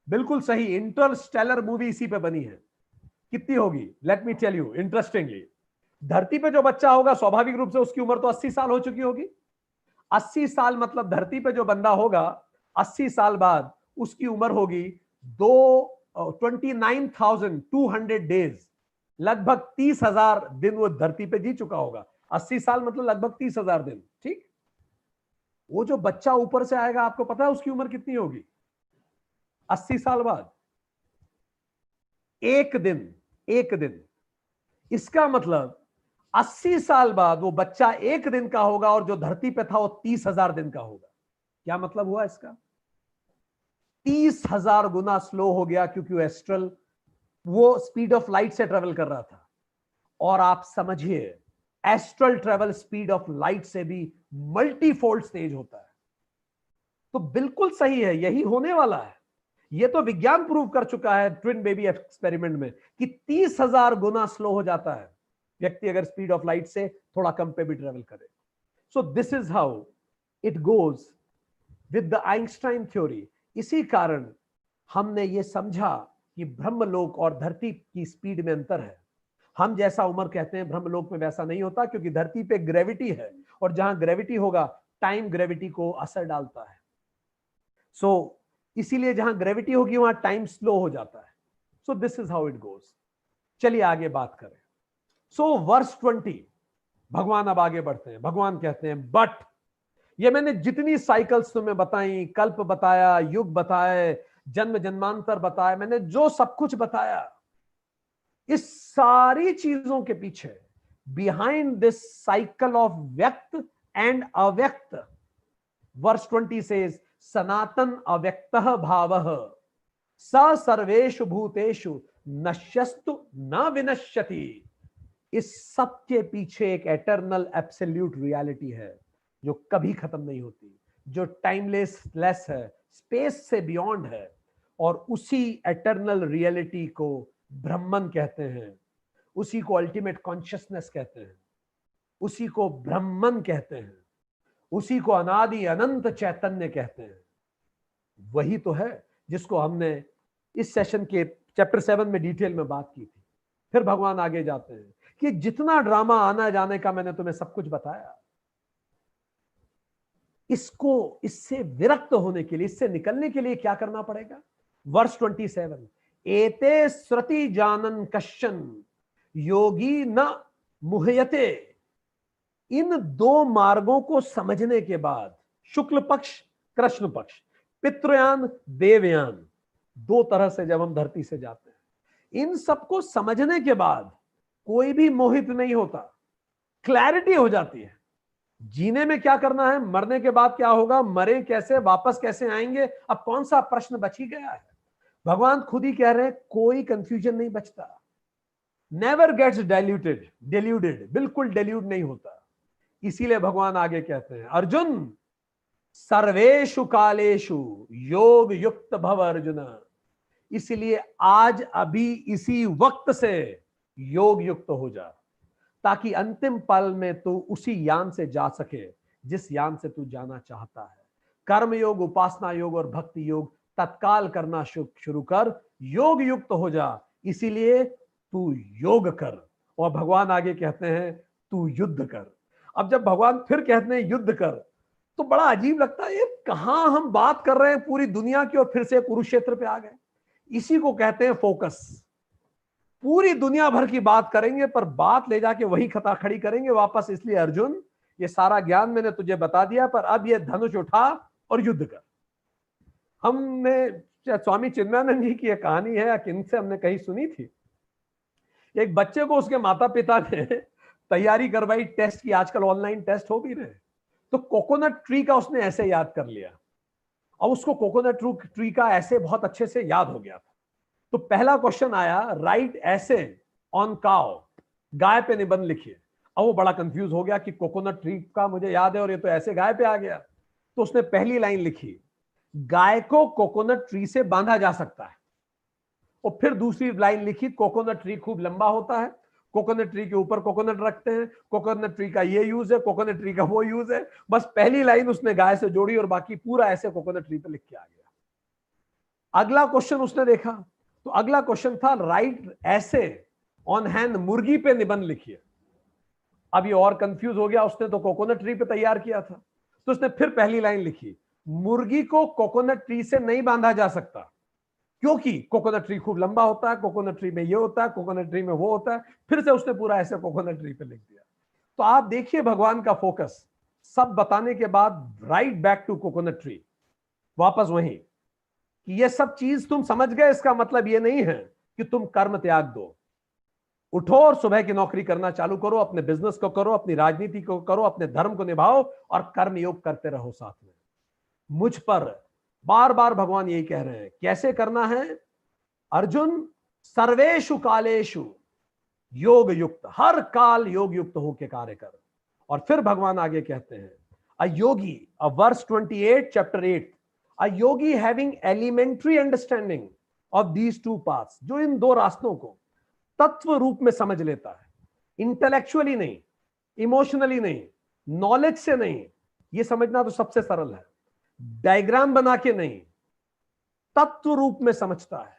B: बिल्कुल सही, इंटरस्टेलर मूवी इसी पे बनी है। कितनी होगी? Let me tell you interestingly. धरती पे जो बच्चा होगा स्वाभाविक रूप से उसकी उम्र तो 80 साल हो चुकी होगी। 80 साल मतलब धरती पे जो बंदा होगा 80 साल बाद उसकी उम्र होगी 29,200 डेज, लगभग 30,000 दिन वो धरती पे जी चुका होगा। 80 साल मतलब लगभग 30,000 दिन, ठीक। वो जो बच्चा ऊपर से आएगा आपको पता है उसकी उम्र कितनी होगी 80 साल बाद? 1 दिन, 1 दिन। इसका मतलब 80 साल बाद वो बच्चा 1 दिन का होगा और जो धरती पे था वो 30,000 दिन का होगा। क्या मतलब हुआ इसका? 30,000 गुना स्लो हो गया, क्योंकि वो एस्ट्रल, वो स्पीड ऑफ लाइट से ट्रेवल कर रहा था। और आप समझिए astral travel speed of light से भी मल्टीफोल्ड तेज होता है। तो बिल्कुल सही है, यही होने वाला है। यह तो विज्ञान प्रूव कर चुका है ट्विन बेबी एक्सपेरिमेंट में कि 30,000 गुना स्लो हो जाता है व्यक्ति अगर स्पीड ऑफ लाइट से थोड़ा कम पे भी ट्रेवल करे। सो this is how it goes with the Einstein theory. इसी कारण हमने ये समझा कि ब्रह्मलोक और धरती की स्पीड में अंतर है। हम जैसा उम्र कहते हैं ब्रह्मलोक में वैसा नहीं होता, क्योंकि धरती पे ग्रेविटी है, और जहां ग्रेविटी होगा टाइम ग्रेविटी को असर डालता है। सो इसीलिए जहां ग्रेविटी होगी वहां टाइम स्लो हो जाता है। सो this is how it goes. चलिए आगे बात करें। सो वर्स 20, भगवान अब आगे बढ़ते हैं। भगवान कहते हैं बट ये मैंने जितनी साइकिल्स तुम्हें बताई, कल्प बताया, युग बताए, जन्म जन्मांतर बताया, मैंने जो सब कुछ बताया, इस सारी चीजों के पीछे बिहाइंड दिस साइकिल ऑफ व्यक्त एंड अव्यक्त, वर्स 20 सेज सनातन अव्यक्तः भावः स सर्वेषु भूतेषु नश्यस्तु न विनश्यति। इस सब के पीछे एक एटर्नल एब्सोल्यूट रियलिटी है जो कभी खत्म नहीं होती, जो टाइमलेस लेस है, स्पेस से बियॉन्ड है। और उसी एटर्नल रियलिटी को ब्रह्मन कहते हैं, उसी को अल्टीमेट कॉन्शियसनेस कहते हैं, उसी को ब्रह्मन कहते हैं, उसी को अनादि अनंत चैतन्य कहते हैं। वही तो है जिसको हमने इस सेशन के चैप्टर 7 में डिटेल में बात की थी। फिर भगवान आगे जाते हैं कि जितना ड्रामा आना जाने का मैंने तुम्हें सब कुछ बताया, इसको, इससे विरक्त होने के लिए, इससे निकलने के लिए क्या करना पड़ेगा? वर्ष 27, एते श्रुति जानन कश्चन योगी न मुह्यते। इन दो मार्गों को समझने के बाद, शुक्ल पक्ष, कृष्ण पक्ष, पितृयान, देवयान, दो तरह से जब हम धरती से जाते हैं, इन सबको समझने के बाद कोई भी मोहित नहीं होता, क्लैरिटी हो जाती है। जीने में क्या करना है, मरने के बाद क्या होगा, मरे कैसे, वापस कैसे आएंगे, अब कौन सा प्रश्न बच ही गया है। भगवान खुद ही कह रहे हैं कोई कंफ्यूजन नहीं बचता। नेवर गेट्स डिल्यूटेड, बिल्कुल डिल्यूट नहीं होता। इसीलिए भगवान आगे कहते हैं, अर्जुन सर्वेषु कालेषु योग युक्त भव अर्जुन। इसलिए आज अभी इसी वक्त से योग युक्त हो जा, ताकि अंतिम पल में तू उसी यान से जा सके जिस यान से तू जाना चाहता है। कर्म योग, उपासना योग और भक्ति योग तत्काल करना शुरू कर, योग युक्त हो जा। इसीलिए तू योग कर। और भगवान आगे कहते हैं तू युद्ध कर। अब जब भगवान फिर कहते हैं युद्ध कर, तो बड़ा अजीब लगता है, ये कहां हम बात कर रहे हैं पूरी दुनिया की और फिर से कुरुक्षेत्र पे आ गए। इसी को कहते हैं फोकस। पूरी दुनिया भर की बात करेंगे पर बात ले जाके वही खता खड़ी करेंगे वापस। इसलिए अर्जुन, ये सारा ज्ञान मैंने तुझे बता दिया, पर अब ये धनुष उठा और युद्ध कर। हमने स्वामी चिन्मयानंद जी की एक कहानी है या किनसे हमने कहीं सुनी थी, एक बच्चे को उसके माता पिता ने तैयारी करवाई टेस्ट की, आजकल ऑनलाइन टेस्ट हो भी रहे, तो कोकोनट ट्री का उसने ऐसे याद कर लिया और उसको कोकोनट ट्री का ऐसे बहुत अच्छे से याद हो गया था। तो पहला क्वेश्चन आया, राइट ऐसे ऑन काउ, गाय पे निबंध लिखिए। अब वो बड़ा कंफ्यूज हो गया कि कोकोनट ट्री का मुझे याद है और ये तो ऐसे गाय पे आ गया। तो उसने पहली लाइन लिखी, गाय को कोकोनट ट्री से बांधा जा सकता है। और फिर दूसरी लाइन लिखी, कोकोनट ट्री खूब लंबा होता है, कोकोनट ट्री के ऊपर कोकोनट रखते हैं, कोकोनट ट्री का ये यूज है, कोकोनट ट्री का वो यूज है। बस पहली लाइन उसने गाय से जोड़ी और बाकी पूरा ऐसे कोकोनट ट्री पे लिख के आ गया। अगला क्वेश्चन उसने देखा, तो अगला क्वेश्चन था, राइट ऐसे ऑन हैंड, मुर्गी पे निबंध लिखिए। अब ये और कंफ्यूज हो गया, उसने तो कोकोनट ट्री पे तैयार किया था। तो उसने फिर पहली लाइन लिखी, मुर्गी को कोकोनट ट्री से नहीं बांधा जा सकता क्योंकि कोकोनट ट्री खूब लंबा होता है, कोकोनट ट्री में ये होता है, कोकोनट ट्री में वो होता है। फिर से उसने पूरा ऐसे कोकोनट ट्री पे लिख दिया। तो आप देखिए भगवान का फोकस, सब बताने के बाद right back to coconut tree, वापस वहीं कि ये सब चीज तुम समझ गए, इसका मतलब ये नहीं है कि तुम कर्म त्याग दो। उठो और सुबह की नौकरी करना चालू करो, अपने बिजनेस को करो, अपनी राजनीति को करो, अपने धर्म को निभाओ और कर्म योग करते रहो साथ में। मुझ पर बार बार भगवान यही कह रहे हैं कैसे करना है। अर्जुन सर्वेषु कालेषु योग युक्त, हर काल योग युक्त होकर कार्य कर। और फिर भगवान आगे कहते हैं, a yogi, verse 28 chapter 8, a yogi having elementary understanding of these two paths, जो इन दो रास्तों को तत्व रूप में समझ लेता है, इंटेलेक्चुअली नहीं, इमोशनली नहीं, नॉलेज से नहीं, ये समझना तो सबसे सरल है, डायग्राम बना के नहीं, तत्व रूप में समझता है।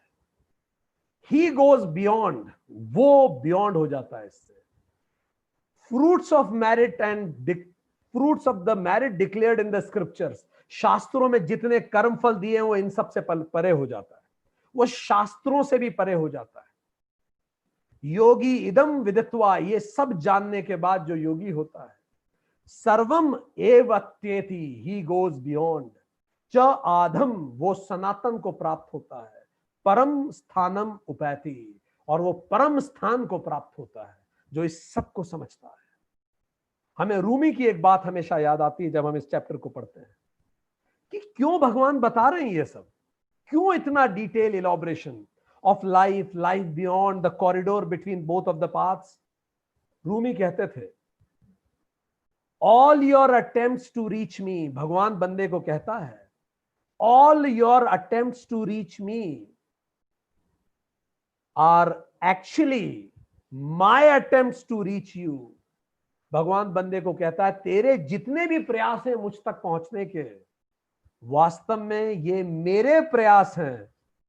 B: ही गोज बियॉन्ड, वो बियॉन्ड हो जाता है इससे। Fruits of merit and fruits of the merit declared in the scriptures, शास्त्रों में जितने कर्म फल दिए हैं वो इन सब से परे हो जाता है, वो शास्त्रों से भी परे हो जाता है। योगी इदम विदित्वा, ये सब जानने के बाद जो योगी होता है, सर्वम एव त्येति, ही गोज बियॉन्ड, च आधम, वो सनातन को प्राप्त होता है, परम स्थानम उपैति, और वो परम स्थान को प्राप्त होता है जो इस सब को समझता है। हमें रूमी की एक बात हमेशा याद आती है जब हम इस चैप्टर को पढ़ते हैं कि क्यों भगवान बता रहे हैं ये सब, क्यों इतना detail elaboration of life, life beyond the corridor between both of the paths. Rumi कहते थे, all your attempts to reach me, भगवान बंदे को कहता है, all your attempts to reach me are actually my attempts to reach you. भगवान बंदे को कहता है, तेरे जितने भी प्रयास हैं मुझ तक पहुंचने के, वास्तव में ये मेरे प्रयास हैं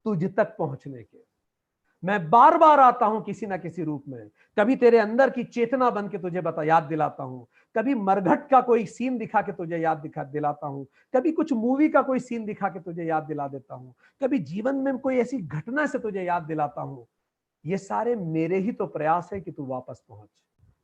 B: तुझ तक पहुंचने के। मैं बार बार आता हूं किसी ना किसी रूप में, कभी तेरे अंदर की चेतना बन के तुझे याद दिलाता हूं, कभी मरघट का कोई सीन दिखा के तुझे दिलाता हूं, कभी कुछ मूवी का कोई सीन दिखा के तुझे याद दिला देता हूं, कभी जीवन में कोई ऐसी घटना से तुझे याद दिलाता हूं। ये सारे मेरे ही तो प्रयास है कि तू वापस पहुंच,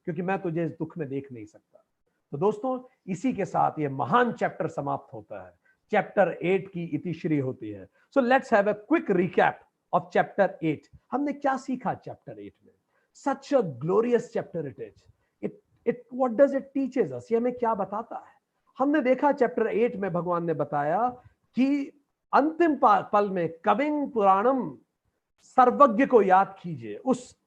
B: क्योंकि मैं तुझे इस दुख में देख नहीं सकता। तो दोस्तों, इसी के साथ ये महान चैप्टर समाप्त होता है। चैप्टर 8 की इतिश्री होती है। So let's have a quick recap of chapter 8। हमने क्या सीखा चैप्टर 8 में? Such a glorious chapter it is. It what does it teaches us? ये हमें क्या बताता है? हमने देखा चैप्टर 8 में भगवान ने बताया कि अंतिम पल में कविंग पुराणम, सर्वज्ञ को याद कीजिए, उस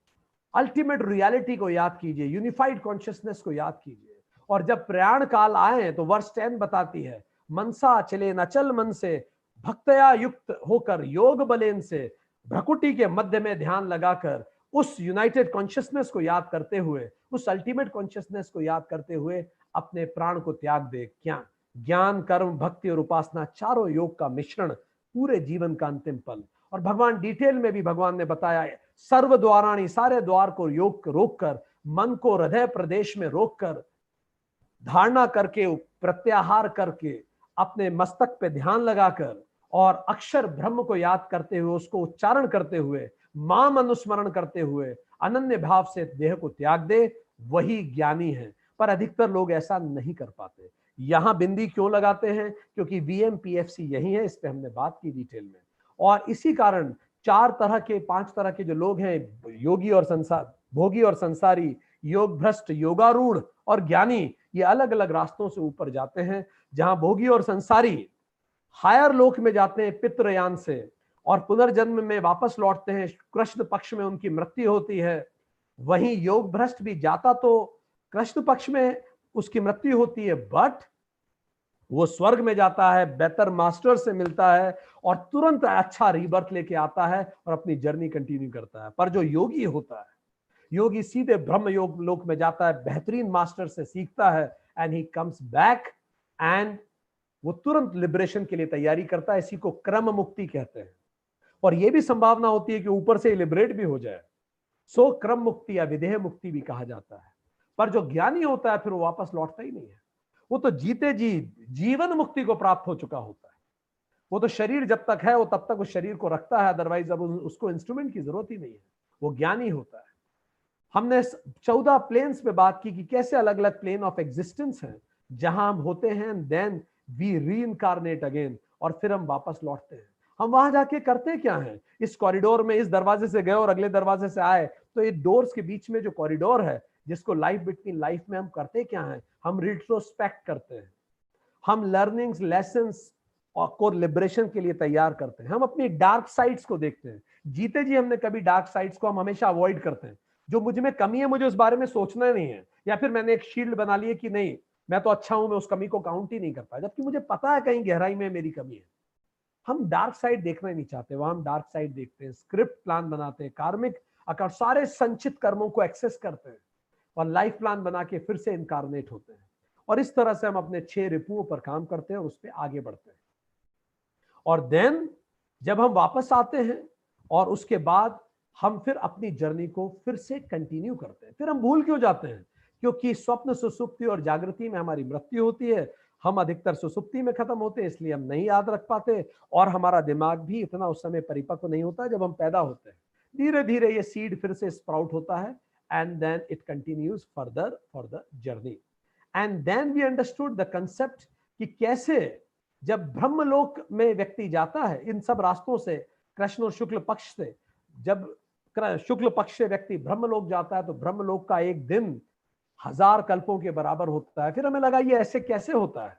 B: अल्टीमेट रियलिटी को याद कीजिए, यूनिफाइड कॉन्शियसनेस को याद कीजिए। और जब प्रयाण काल आए तो वर्ष 10 बताती है, मनसा चले न चल मन से, भक्तया युक्त होकर योग बलेन से, भ्रकुटी के मध्य में ध्यान लगाकर उस यूनाइटेड कॉन्शियसनेस को याद करते हुए, उस अल्टीमेट कॉन्शियसनेस को याद करते हुए अपने प्राण को त्याग दे। क्या? ज्ञान, कर्म, भक्ति और उपासना, चारों योग का मिश्रण, पूरे जीवन का अंतिम पल। और भगवान डिटेल में भी भगवान ने बताया, सर्व द्वाराणी, सारे द्वार को योग रोक कर, मन को हृदय प्रदेश में रोक कर, धारणा करके, प्रत्याहार करके, अपने मस्तक पे ध्यान लगाकर और अक्षर ब्रह्म को याद करते हुए, उसको उच्चारण करते हुए, माम अनुस्मरण करते हुए अनन्य भाव से देह को त्याग दे, वही ज्ञानी है। पर अधिकतर लोग ऐसा नहीं कर पाते। यहां बिंदी क्यों लगाते हैं? क्योंकि वीएमपीएफसी यही है, इस पे हमने बात की डिटेल में। और इसी कारण 5 तरह के जो लोग हैं, योगी और संसार, भोगी और संसारी, योग भ्रष्ट, योगारूढ़ और ज्ञानी, ये अलग अलग रास्तों से ऊपर जाते हैं। जहां भोगी और संसारी हायर लोक में जाते हैं पितृयान से, और पुनर्जन्म में वापस लौटते हैं, कृष्ण पक्ष में उनकी मृत्यु होती है। वहीं योग भ्रष्ट भी जाता तो कृष्ण पक्ष में उसकी मृत्यु होती है, बट वो स्वर्ग में जाता है, बेहतर मास्टर से मिलता है और तुरंत अच्छा रीबर्थ लेके आता है और अपनी जर्नी कंटिन्यू करता है। पर जो योगी होता है, योगी सीधे ब्रह्म योग लोक में जाता है, बेहतरीन मास्टर से सीखता है, and he comes back and वो तुरंत लिबरेशन के लिए तैयारी करता है। इसी को क्रम मुक्ति कहते हैं। और यह भी संभावना होती है कि ऊपर से लिबरेट भी हो जाए, सो क्रम मुक्ति या विदेह मुक्ति भी कहा जाता है। पर जो ज्ञानी होता है फिर वो वापस लौटता ही नहीं है, वो तो जीते जी जीवन मुक्ति को प्राप्त हो चुका होता है। वो तो शरीर जब तक है वो तब तक उस शरीर को रखता है, अदरवाइज अब उसको इंस्ट्रूमेंट की जरूरत ही नहीं है, वो ज्ञानी होता है। हमने 14 प्लेन्स पे बात की कि कैसे अलग अलग प्लेन ऑफ एग्जिस्टेंस हैं जहां हम होते हैं, देन वी रीइंकारनेट अगेन, और फिर हम वापस लौटते हैं। हम वहां जाके करते क्या हैं? इस कॉरिडोर में इस दरवाजे से गए और अगले दरवाजे से आए, तो ये डोर्स के बीच में जो कॉरिडोर है, जिसको लाइफ बिटवीन लाइफ में हम करते क्या हैं? हम रिट्रोस्पेक्ट करते हैं, हम लर्निंग्स, लेसन्स को लिबरेशन के लिए तैयार करते हैं, हम अपनी डार्क साइड्स को देखते हैं। जीते जी हमने कभी डार्क साइड्स को हम हमेशा अवॉइड करते हैं। जो मुझ में कमी है मुझे उस बारे में सोचना नहीं है, या फिर मैंने एक शील्ड बना ली है कि नहीं मैं तो अच्छा हूं, मैं उस कमी को काउंट ही नहीं करता, जबकि मुझे पता है कहीं गहराई में मेरी कमी है। हम डार्क साइड देखना ही नहीं चाहते, वहां हम डार्क साइड देखते हैं, स्क्रिप्ट प्लान बनाते हैं, कार्मिक अकाउंट, सारे संचित कर्मों को एक्सेस करते हैं और लाइफ प्लान बना के फिर से इनकारनेट होते हैं। और इस तरह से हम अपने 6 रिपुओं पर काम करते हैं और उस पर आगे बढ़ते हैं। और देन जब हम वापस आते हैं और उसके बाद हम फिर अपनी जर्नी को फिर से कंटिन्यू करते हैं। फिर हम भूल क्यों जाते हैं? क्योंकि स्वप्न, सुसुप्ति और जागृति में हमारी मृत्यु होती है। हम अधिकतर सुसुप्ति में खत्म होते हैं, इसलिए हम नहीं याद रख पाते, और हमारा दिमाग भी इतना उस समय परिपक्व नहीं होता जब हम पैदा होते हैं। धीरे धीरे ये सीड फिर से स्प्राउट होता है, and then it continues further for the journey. And then we understood the concept कि कैसे जब ब्रह्मलोक में व्यक्ति जाता है इन सब रास्तों से, कृष्ण और शुक्ल पक्ष से, जब शुक्ल पक्ष से व्यक्ति ब्रह्मलोक जाता है तो ब्रह्मलोक का एक दिन 1000 कल्पों के बराबर होता है। फिर हमें लगा ये ऐसे कैसे होता है,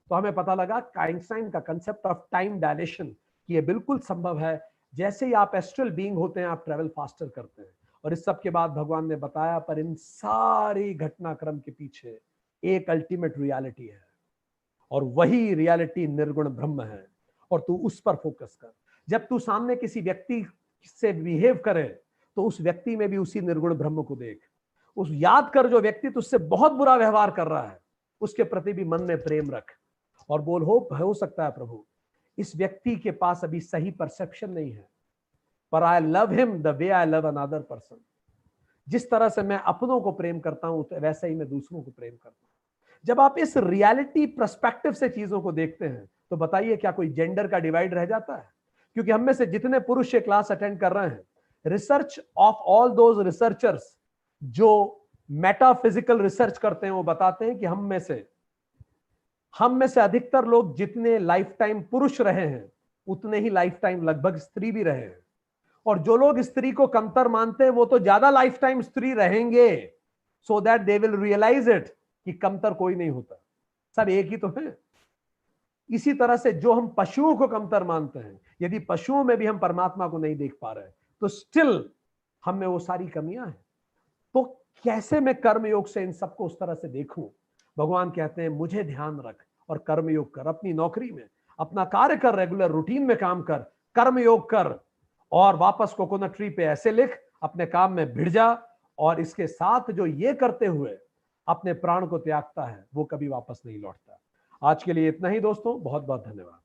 B: तो हमें पता लगा आइंस्टाइन का कंसेप्ट ऑफ टाइम डायलेशन, कि ये बिल्कुल संभव है। जैसे ही आप एस्ट्रल बीइंग होते हैं आप ट्रेवल फास्टर करते हैं। और इस सब के बाद भगवान ने बताया, पर इन सारी घटनाक्रम के पीछे एक अल्टीमेट रियलिटी है, और वही रियलिटी निर्गुण ब्रह्म है, और तू उस पर फोकस कर। जब तू सामने किसी व्यक्ति से बिहेव करे तो उस व्यक्ति में भी उसी निर्गुण ब्रह्म को देख। उस याद कर जो व्यक्ति तुझसे बहुत बुरा व्यवहार कर रहा है, उसके प्रति भी मन में प्रेम रख और बोल, हो सकता है प्रभु इस व्यक्ति के पास अभी सही परसेप्शन नहीं है, पर I love him the way I love another person. जिस तरह से मैं अपनों को प्रेम करता हूं तो वैसे ही मैं दूसरों को प्रेम करता हूं। जब आप इस रियलिटी पर्सपेक्टिव से चीजों को देखते हैं तो बताइए क्या कोई जेंडर का डिवाइड रह जाता है? क्योंकि हम में से जितने पुरुष ये क्लास अटेंड कर रहे हैं, research of all those researchers जो मेटाफिजिकल रिसर्च करते हैं वो बताते हैं कि हम में से अधिकतर लोग जितने लाइफ टाइम पुरुष रहे हैं उतने ही लाइफ टाइम लगभग स्त्री भी रहे हैं। और जो लोग स्त्री को कमतर मानते हैं वो तो ज्यादा लाइफ टाइम स्त्री रहेंगे, so that they will realize it कि कमतर कोई नहीं होता, सब एक ही तो है। इसी तरह से जो हम पशुओं को कमतर मानते हैं, यदि पशुओं में भी हम परमात्मा को नहीं देख पा रहे तो स्टिल हम में वो सारी कमियां हैं। तो कैसे मैं कर्मयोग से इन सबको उस तरह से देखूं? भगवान कहते हैं मुझे ध्यान रख और कर्मयोग कर, अपनी नौकरी में अपना कार्य कर, रेगुलर रूटीन में काम कर, कर्मयोग कर और वापस कोकोनट ट्री पे ऐसे लिख, अपने काम में भिड़ जा। और इसके साथ जो ये करते हुए अपने प्राण को त्यागता है वो कभी वापस नहीं लौटता। आज के लिए इतना ही दोस्तों, बहुत बहुत धन्यवाद।